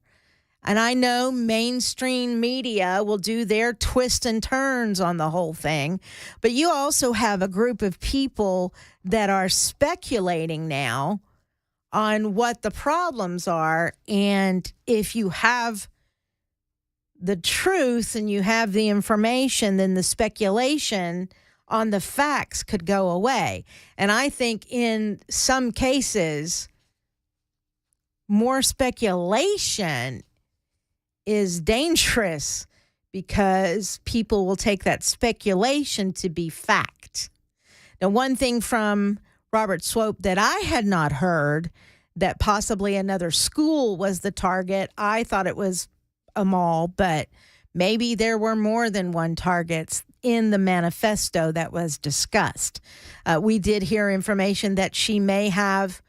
And I know mainstream media will do their twists and turns on the whole thing. But you also have a group of people that are speculating now on what the problems are. And if you have the truth and you have the information, then the speculation on the facts could go away. And I think in some cases, more speculation is dangerous because people will take that speculation to be fact. Now, one thing from Robert Swope that I had not heard, that possibly another school was the target. I thought it was a mall, but maybe there were more than one targets in the manifesto that was discussed. We did hear information that she may have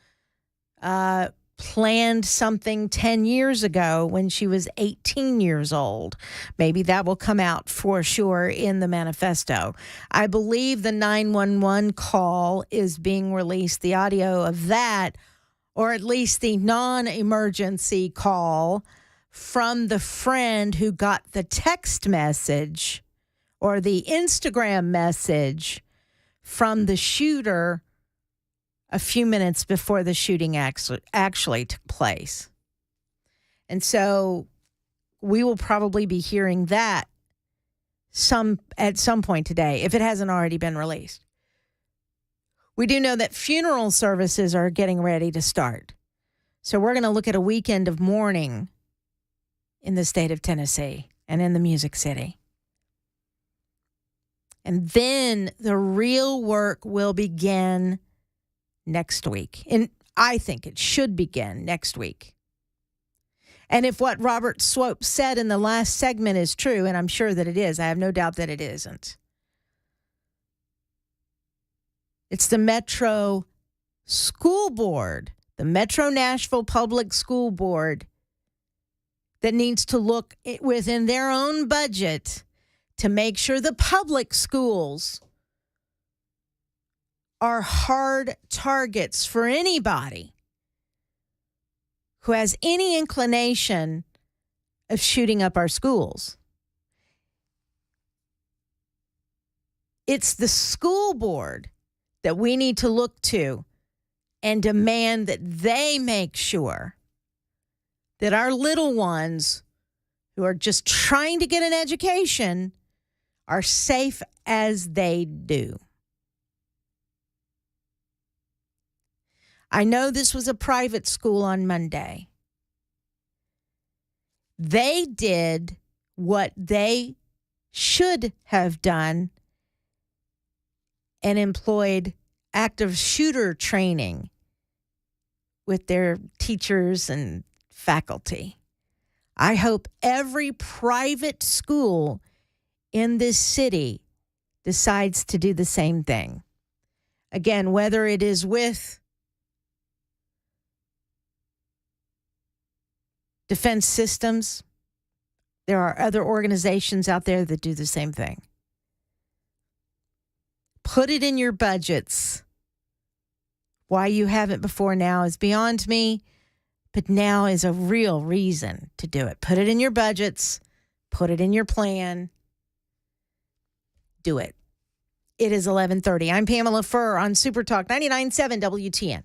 planned something 10 years ago when she was 18 years old. Maybe that will come out for sure in the manifesto. I believe the 911 call is being released, the audio of that, or at least the non-emergency call from the friend who got the text message or the Instagram message from the shooter a few minutes before the shooting actually took place. And so we will probably be hearing that at some point today, if it hasn't already been released. We do know that funeral services are getting ready to start. So we're going to look at a weekend of mourning in the state of Tennessee and in the Music City. And then the real work will begin next week. And I think it should begin next week. And if what Robert Swope said in the last segment is true, and I'm sure that it is, I have no doubt that it isn't. It's the Metro School Board, the Metro Nashville Public School Board, that needs to look within their own budget to make sure the public schools are hard targets for anybody who has any inclination of shooting up our schools. It's the school board that we need to look to and demand that they make sure that our little ones who are just trying to get an education are safe as they do. I know this was a private school on Monday. They did what they should have done and employed active shooter training with their teachers and faculty. I hope every private school in this city decides to do the same thing. Again, whether it is with defense systems. There are other organizations out there that do the same thing. Put it in your budgets. Why you haven't before now is beyond me, but now is a real reason to do it. Put it in your budgets. Put it in your plan. Do it. It is 11:30. I'm Pamela Furr on Super Talk 99.7 WTN.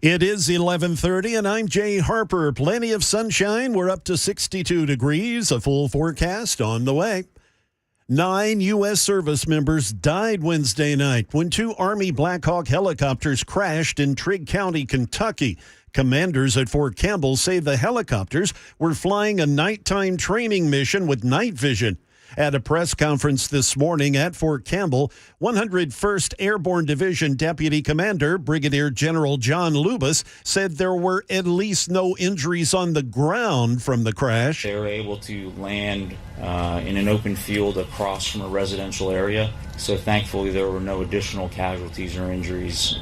It is 11:30, and I'm Jay Harper. Plenty of sunshine. We're up to 62 degrees. A full forecast on the way. 9 U.S. service members died Wednesday night when 2 Army Black Hawk helicopters crashed in Trigg County, Kentucky. Commanders at Fort Campbell say the helicopters were flying a nighttime training mission with night vision. At a press conference this morning at Fort Campbell, 101st Airborne Division Deputy Commander Brigadier General John Lubas said there were at least no injuries on the ground from the crash.
They were able to land in an open field across from a residential area. So thankfully, there were no additional casualties or injuries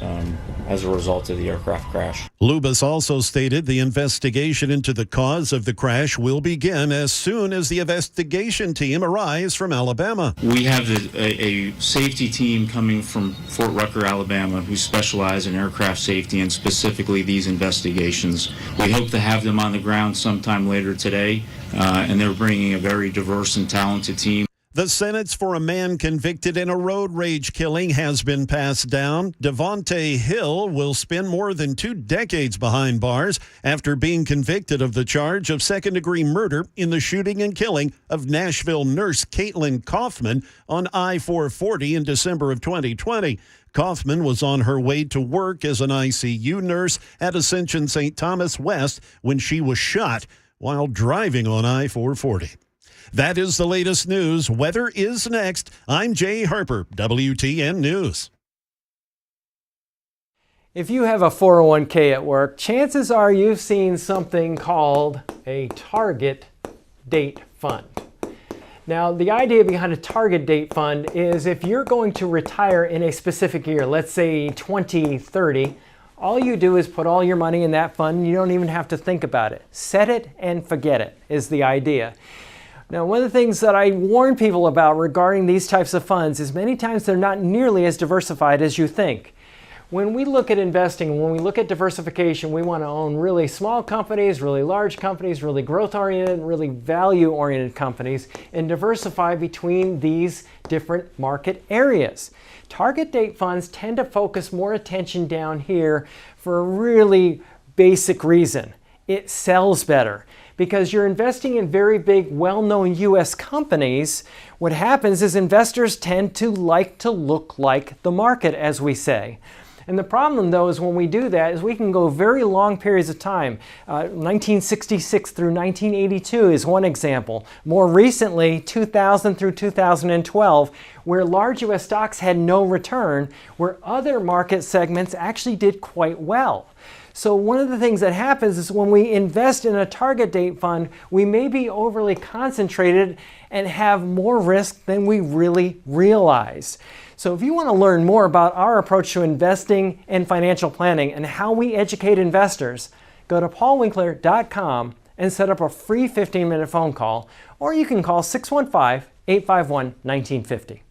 as a result of the aircraft crash.
Lubas also stated the investigation into the cause of the crash will begin as soon as the investigation team arrives from Alabama.
We have a safety team coming from Fort Rucker, Alabama, who specialize in aircraft safety and specifically these investigations. We hope to have them on the ground sometime later today, and they're bringing a very diverse and talented team.
The sentence for a man convicted in a road rage killing has been passed down. Devontae Hill will spend more than 2 decades behind bars after being convicted of the charge of second-degree murder in the shooting and killing of Nashville nurse Caitlin Kaufman on I-440 in December of 2020. Kaufman was on her way to work as an ICU nurse at Ascension St. Thomas West when she was shot while driving on I-440. That is the latest news. Weather is next. I'm Jay Harper, WTN News.
If you have a 401k at work, chances are you've seen something called a target date fund. Now, the idea behind a target date fund is if you're going to retire in a specific year, let's say 2030, all you do is put all your money in that fund. You don't even have to think about it. Set it and forget it is the idea. Now, one of the things that I warn people about regarding these types of funds is many times they're not nearly as diversified as you think. When we look at investing, when we look at diversification, we want to own really small companies, really large companies, really growth-oriented, really value-oriented companies, and diversify between these different market areas. Target date funds tend to focus more attention down here for a really basic reason. It sells better. Because you're investing in very big, well-known U.S. companies, what happens is investors tend to like to look like the market, as we say. And the problem, though, is when we do that, is we can go very long periods of time. 1966 through 1982 is one example. More recently, 2000 through 2012, where large U.S. stocks had no return, where other market segments actually did quite well. So one of the things that happens is when we invest in a target date fund, we may be overly concentrated and have more risk than we really realize. So if you want to learn more about our approach to investing and financial planning and how we educate investors, go to paulwinkler.com and set up a free 15-minute phone call, or you can call 615-851-1950.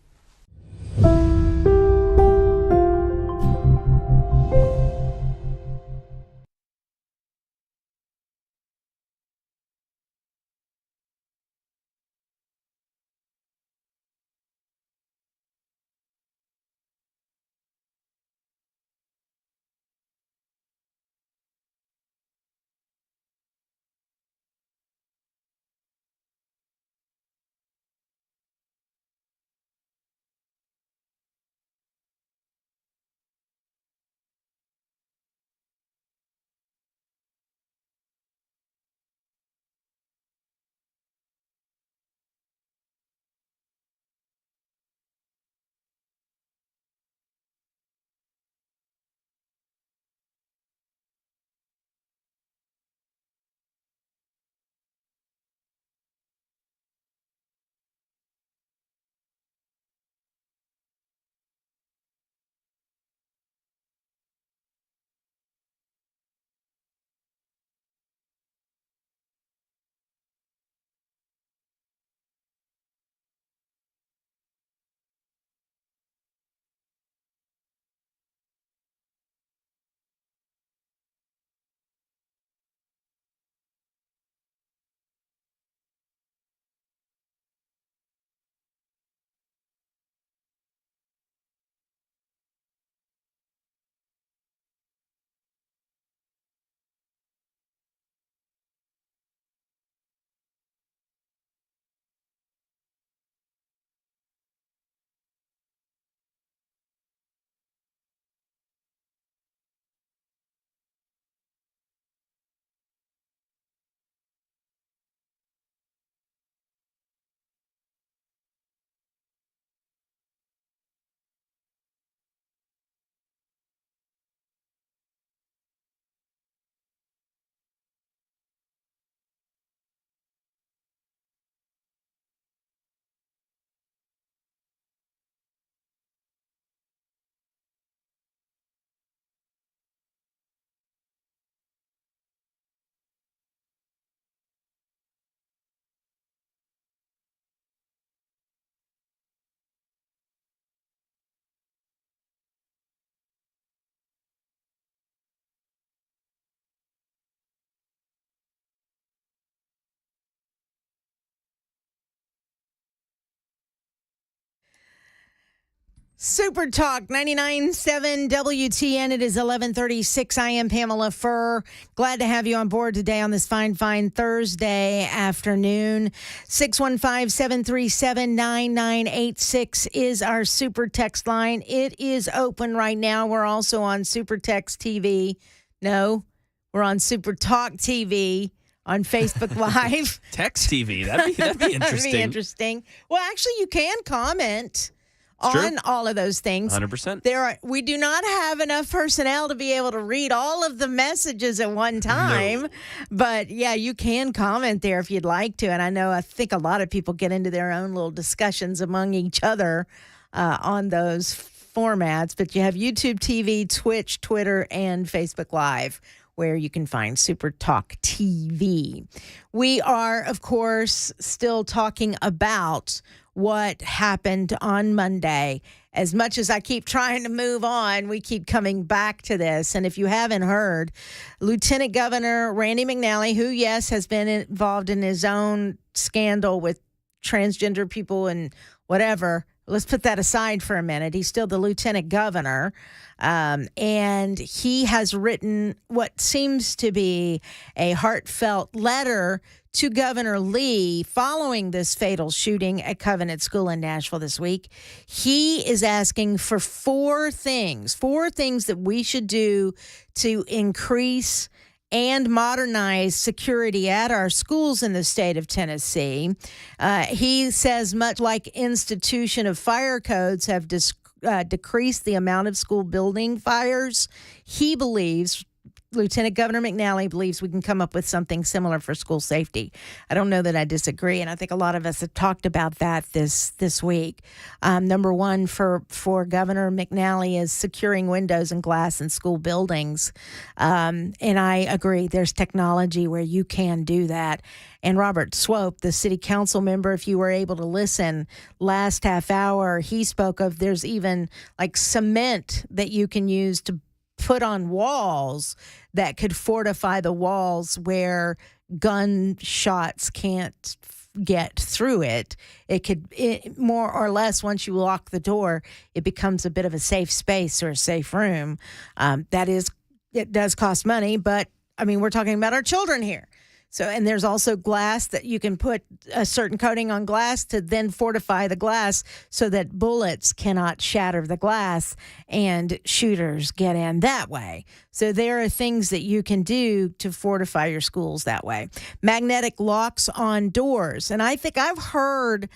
Super Talk 99.7 WTN. It is 11:36. I am Pamela Furr. Glad to have you on board today on this fine Thursday afternoon. 615-737-9986 is our super text line. It is open right now. We're also on Super Text TV. No, we're on Super Talk TV on Facebook Live.
Text TV. That'd be interesting.
That'd be interesting. Well, actually, you can comment on
true.
all of those things.
100%.
We do not have enough personnel to be able to read all of the messages at one time. No. But yeah, you can comment there if you'd like to. And I think a lot of people get into their own little discussions among each other on those formats. But you have YouTube TV, Twitch, Twitter, and Facebook Live, where you can find Super Talk TV. We are, of course, still talking about what happened on Monday. As much as I keep trying to move on, we keep coming back to this. And if you haven't heard, Lieutenant Governor Randy McNally, who, yes, has been involved in his own scandal with transgender people and whatever, let's put that aside for a minute. He's still the lieutenant governor. And he has written what seems to be a heartfelt letter to Governor Lee following this fatal shooting at Covenant School in Nashville this week. He is asking for four things that we should do to increase and modernize security at our schools in the state of Tennessee. He says, much like institution of fire codes have decreased the amount of school building fires, he believes, Lieutenant Governor McNally believes, we can come up with something similar for school safety. I don't know that I disagree, and I think a lot of us have talked about that this week. Number one for Governor McNally is securing windows and glass in school buildings. And I agree, there's technology where you can do that. And Robert Swope, the city council member, if you were able to listen last half hour, he spoke of there's even like cement that you can use to put on walls that could fortify the walls where gunshots can't get through it. It more or less, once you lock the door, it becomes a bit of a safe space or a safe room. It does cost money, but I mean, we're talking about our children here. So, and there's also glass that you can put a certain coating on glass to then fortify the glass so that bullets cannot shatter the glass and shooters get in that way. So there are things that you can do to fortify your schools that way. Magnetic locks on doors. And I think I've heard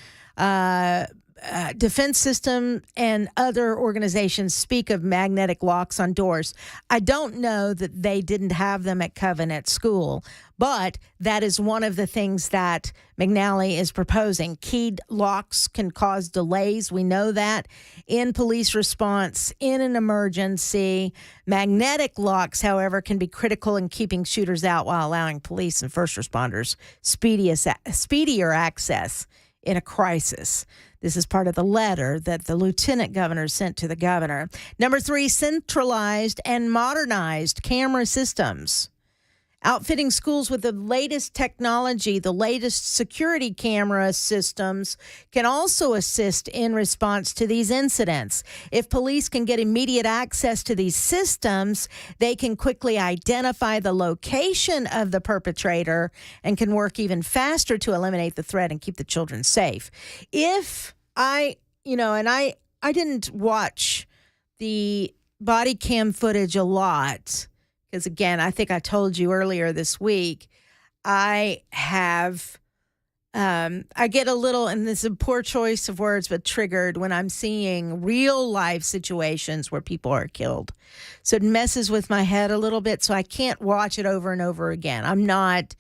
Defense System and other organizations speak of magnetic locks on doors. I don't know that they didn't have them at Covenant School, but that is one of the things that McNally is proposing. Keyed locks can cause delays. We know that in police response in an emergency. Magnetic locks, however, can be critical in keeping shooters out while allowing police and first responders speedier access in a crisis. This is part of the letter that the lieutenant governor sent to the governor. Number three, centralized and modernized camera systems. Outfitting schools with the latest technology, the latest security camera systems can also assist in response to these incidents. If police can get immediate access to these systems, they can quickly identify the location of the perpetrator and can work even faster to eliminate the threat and keep the children safe. If I didn't watch the body cam footage a lot, because, again, I think I told you earlier this week, I get a little, and this is a poor choice of words, but triggered when I'm seeing real life situations where people are killed. So it messes with my head a little bit, so I can't watch it over and over again. I'm not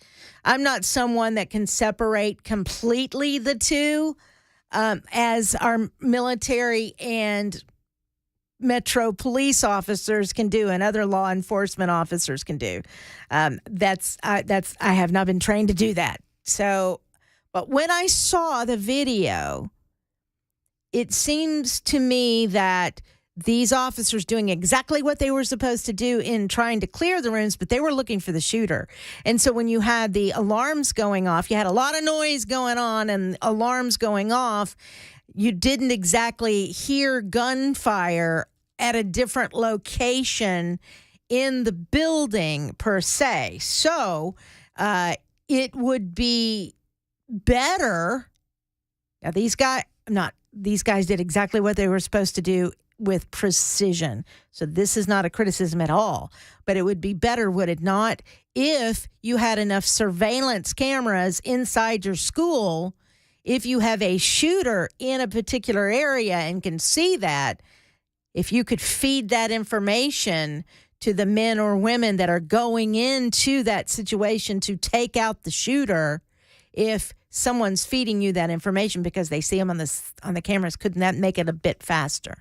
someone that can separate completely the two, as our military and Metro police officers can do and other law enforcement officers can do. I have not been trained to do that. So, but when I saw the video, it seems to me that these officers doing exactly what they were supposed to do in trying to clear the rooms, but they were looking for the shooter. And so when you had the alarms going off, you had a lot of noise going on and alarms going off, You didn't exactly hear gunfire at a different location in the building per se. So it would be better. Now, these guys did exactly what they were supposed to do with precision. So this is not a criticism at all. But it would be better, would it not, if you had enough surveillance cameras inside your school, if you have a shooter in a particular area and can see that, if you could feed that information to the men or women that are going into that situation to take out the shooter, if someone's feeding you that information because they see them on the cameras, couldn't that make it a bit faster?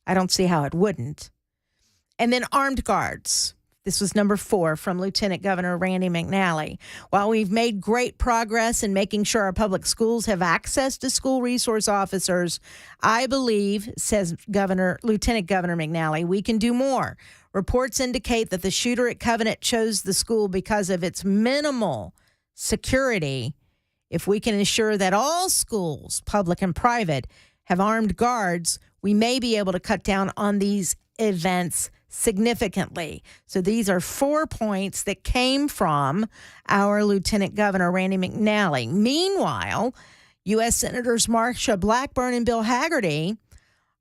I don't see how it wouldn't. And then armed guards. This was number 4 from Lieutenant Governor Randy McNally. While we've made great progress in making sure our public schools have access to school resource officers, I believe, says Lieutenant Governor McNally, we can do more. Reports indicate that the shooter at Covenant chose the school because of its minimal security. If we can ensure that all schools, public and private, have armed guards, we may be able to cut down on these events significantly. So these are 4 points that came from our Lieutenant Governor, Randy McNally. Meanwhile, U.S. Senators Marsha Blackburn and Bill Hagerty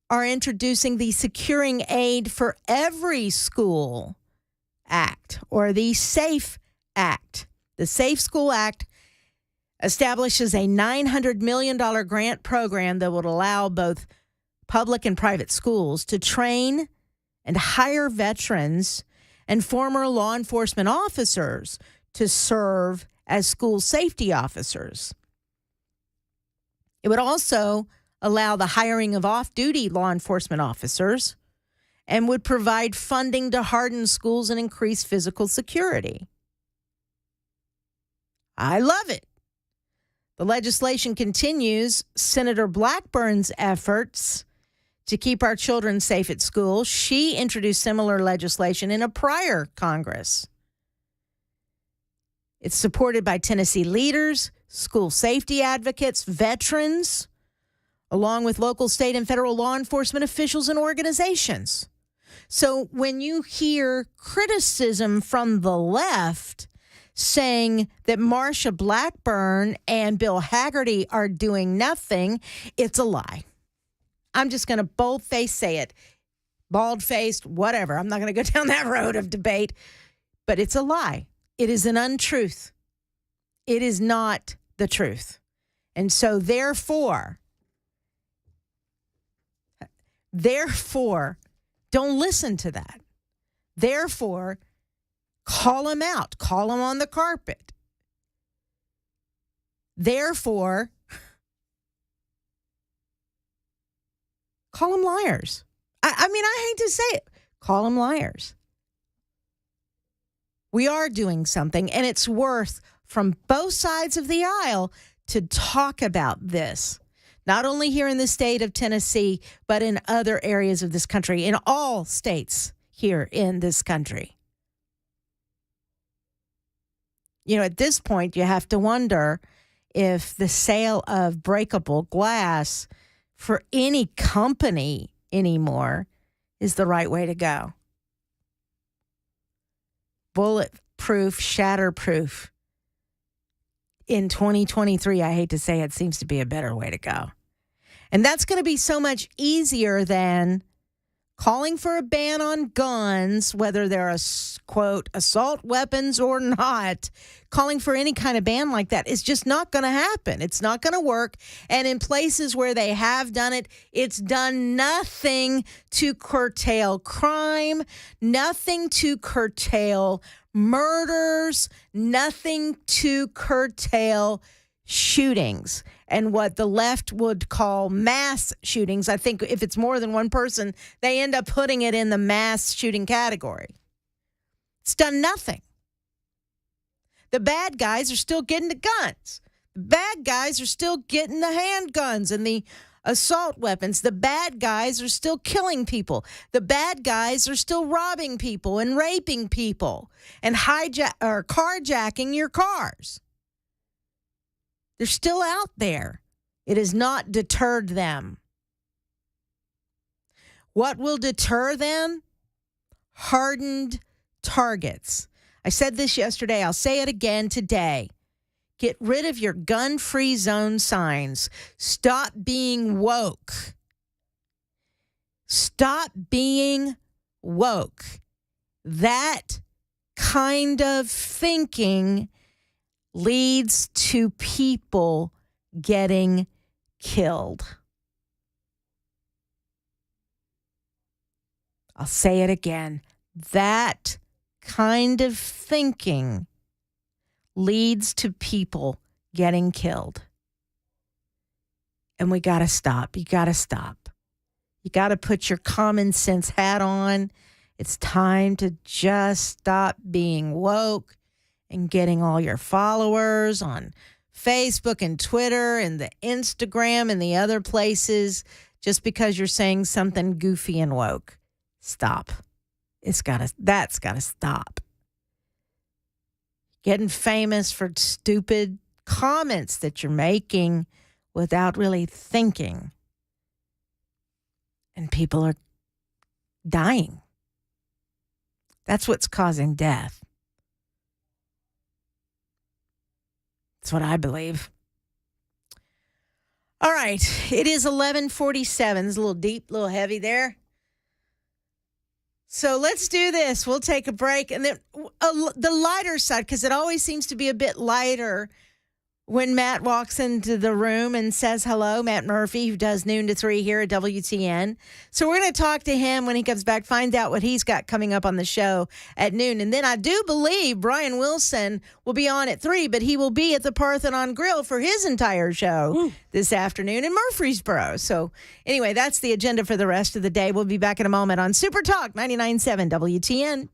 are introducing the Securing Aid for Every School Act, or the SAFE Act. The Safe School Act establishes a $900 million grant program that would allow both public and private schools to train and hire veterans and former law enforcement officers to serve as school safety officers. It would also allow the hiring of off-duty law enforcement officers and would provide funding to harden schools and increase physical security. I love it. The legislation continues Senator Blackburn's efforts to keep our children safe at school. She introduced similar legislation in a prior Congress. It's supported by Tennessee leaders, school safety advocates, veterans, along with local, state, and federal law enforcement officials and organizations. So when you hear criticism from the left saying that Marsha Blackburn and Bill Hagerty are doing nothing, it's a lie. I'm just going to bold-faced say it. Bald-faced, whatever. I'm not going to go down that road of debate. But it's a lie. It is an untruth. It is not the truth. And so therefore, don't listen to that. Therefore, call them out. Call them on the carpet. Therefore, call them liars. I mean, I hate to say it. Call them liars. We are doing something, and it's worth, from both sides of the aisle, to talk about this. Not only here in the state of Tennessee, but in other areas of this country, in all states here in this country. You know, at this point, you have to wonder if the sale of breakable glass for any company anymore is the right way to go. Bulletproof, shatterproof. In 2023, I hate to say it, seems to be a better way to go. And that's going to be so much easier than calling for a ban on guns, whether they're, quote, assault weapons or not. Calling for any kind of ban like that is just not going to happen. It's not going to work. And in places where they have done it, it's done nothing to curtail crime, nothing to curtail murders, nothing to curtail shootings. And what the left would call mass shootings, I think if it's more than one person, they end up putting it in the mass shooting category. It's done nothing. The bad guys are still getting the guns. The bad guys are still getting the handguns and the assault weapons. The bad guys are still killing people. The bad guys are still robbing people and raping people and carjacking your cars. They're still out there. It has not deterred them. What will deter them? Hardened targets. I said this yesterday. I'll say it again today. Get rid of your gun-free zone signs. Stop being woke. Stop being woke. That kind of thinking leads to people getting killed. I'll say it again. That kind of thinking leads to people getting killed. And we got to stop. You got to stop. You got to put your common sense hat on. It's time to just stop being woke and getting all your followers on Facebook and Twitter and the Instagram and the other places just because you're saying something goofy and woke. Stop. That's got to stop. Getting famous for stupid comments that you're making without really thinking. And people are dying. That's what's causing death. That's what I believe. All right. It is 11:47. It's a little deep, a little heavy there. So let's do this. We'll take a break. And then the lighter side, because it always seems to be a bit lighter when Matt walks into the room and says hello. Matt Murphy, who does noon to 3 here at WTN. So we're going to talk to him when he comes back, find out what he's got coming up on the show at noon. And then I do believe Brian Wilson will be on at 3, but he will be at the Parthenon Grill for his entire show this afternoon in Murfreesboro. So anyway, that's the agenda for the rest of the day. We'll be back in a moment on Super Talk 99.7 WTN.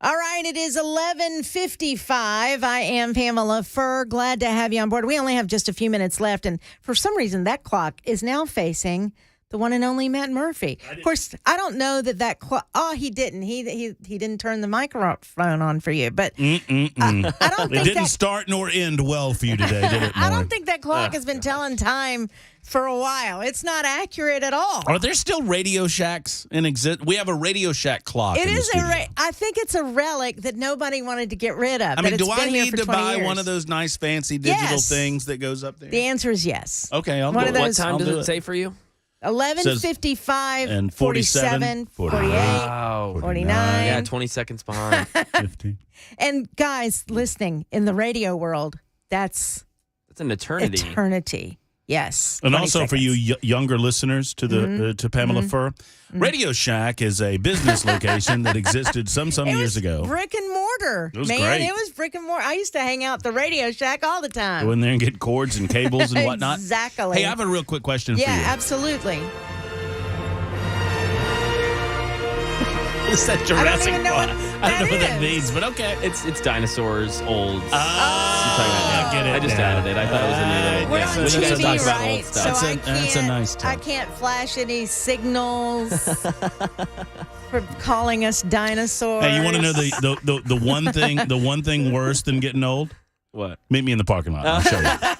All right, it is 11:55. I am Pamela Furr. Glad to have you on board. We only have just a few minutes left, and for some reason, that clock is now facing the one and only Matt Murphy. Of course, I don't know that clock. Oh, he didn't. He didn't turn the microphone on for you, but I don't think
it didn't start nor end well for you today, did it?
I don't think that clock has been telling time for a while. It's not accurate at all.
Are there still Radio Shacks in exist? We have a Radio Shack clock.
It
in the
is
studio.
I think it's a relic that nobody wanted to get rid of.
I mean,
that
do
it's
I
been here
need
for
to
20
buy
years.
one of those nice fancy digital
Yes.
things that goes up there?
The answer is yes.
Okay, I'll
One
do
of
it.
those-
What time
I'll
does
do
it say for you?
11:55
and
47, 48,
Wow.
49.
Yeah, 20 seconds behind.
50.
And guys listening in the radio world, that's
That's an eternity.
eternity. Yes.
And
20
also for
seconds.
you younger listeners to the to Pamela Furr, Radio Shack is a business location that existed some
It
years
was
ago.
brick and mortar.
It was
man,
great.
It was brick and mortar. I used to hang out at the Radio Shack all the time.
Go in there and get cords and cables and whatnot.
Exactly.
Hey, I have a real quick question
Yeah,
for you.
absolutely.
Is that Jurassic
even know
Park?
what
I don't know what
that
that
is.
means, but okay.
It's dinosaurs, old.
I get it.
I just
now.
added it. I thought it was a new little.
We're
Yeah.
on
When you guys
TV,
talk about
right?
old stuff.
So
That's a nice
I
touch.
can't flash any signals for calling us dinosaurs.
Hey, you want to know the one thing worse than getting old?
What?
Meet me in the parking lot. I'll show you.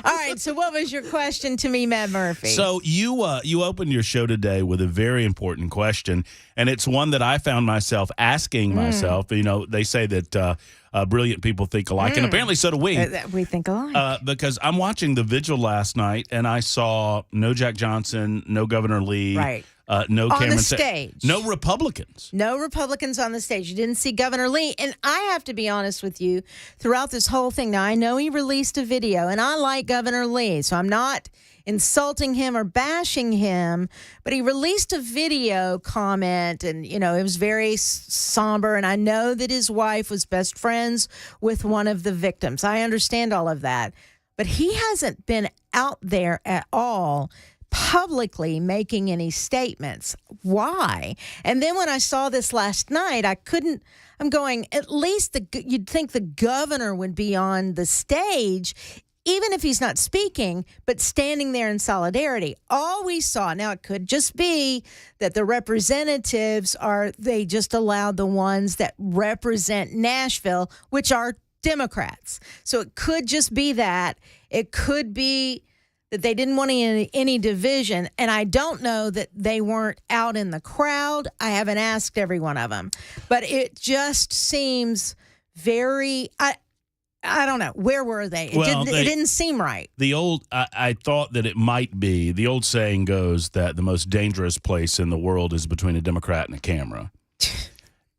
All right, so what was your question to me, Matt Murphy?
So you opened your show today with a very important question, and it's one that I found myself asking myself. You know, they say that brilliant people think alike, and apparently so do we.
We think alike.
Because I'm watching the vigil last night, and I saw no Jack Johnson, no Governor Lee,
Right.
No
On the
Cameron,
stage.
no Republicans.
No Republicans on the stage. You didn't see Governor Lee. And I have to be honest with you, throughout this whole thing, now I know he released a video, and I like Governor Lee, so I'm not insulting him or bashing him, but he released a video comment, and, you know, it was very somber, and I know that his wife was best friends with one of the victims. I understand all of that. But he hasn't been out there at all publicly making any statements. Why? And then when I saw this last night, I'm going, at least you'd think the governor would be on the stage, even if he's not speaking, but standing there in solidarity. All we saw, now it could just be that the representatives they just allowed the ones that represent Nashville, which are Democrats. So it could just be that. It could be that they didn't want any division, and I don't know that they weren't out in the crowd. I haven't asked every one of them, but it just seems very. I don't know. Where were they? It didn't seem right.
I thought that it might be. The old saying goes that the most dangerous place in the world is between a Democrat and a camera,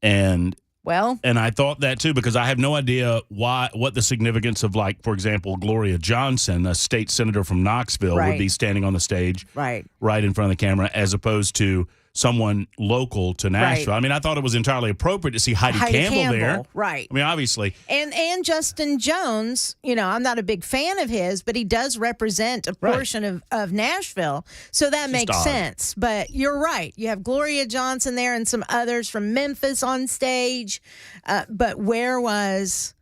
and.
Well,
and I thought that too, because I have no idea what the significance of, like, for example, Gloria Johnson, a state senator from Knoxville, would be standing on the stage right in front of the camera, as opposed to someone local to Nashville.
Right.
I mean, I thought it was entirely appropriate to see Heidi Campbell there.
Right.
I mean, obviously.
And Justin Jones, you know, I'm not a big fan of his, but he does represent a portion of Nashville. So that makes sense. But you're right. You have Gloria Johnson there and some others from Memphis on stage. But where was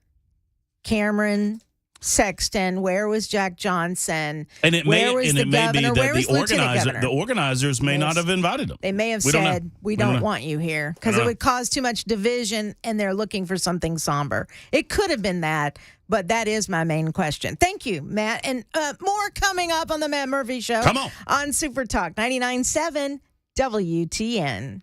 Cameron Sexton? Where was Jack Johnson?
And it
Where
may,
was
and
the
it may be
governor?
that
Where was Lieutenant Governor?
the organizers may not have invited them.
They may have
We don't know.
said, we don't want you here, because it would cause too much division, and they're looking for something somber. It could have been that, but that is my main question. Thank you, Matt. And more coming up on the Matt Murphy Show.
Come on.
On Super Talk 99.7 WTN.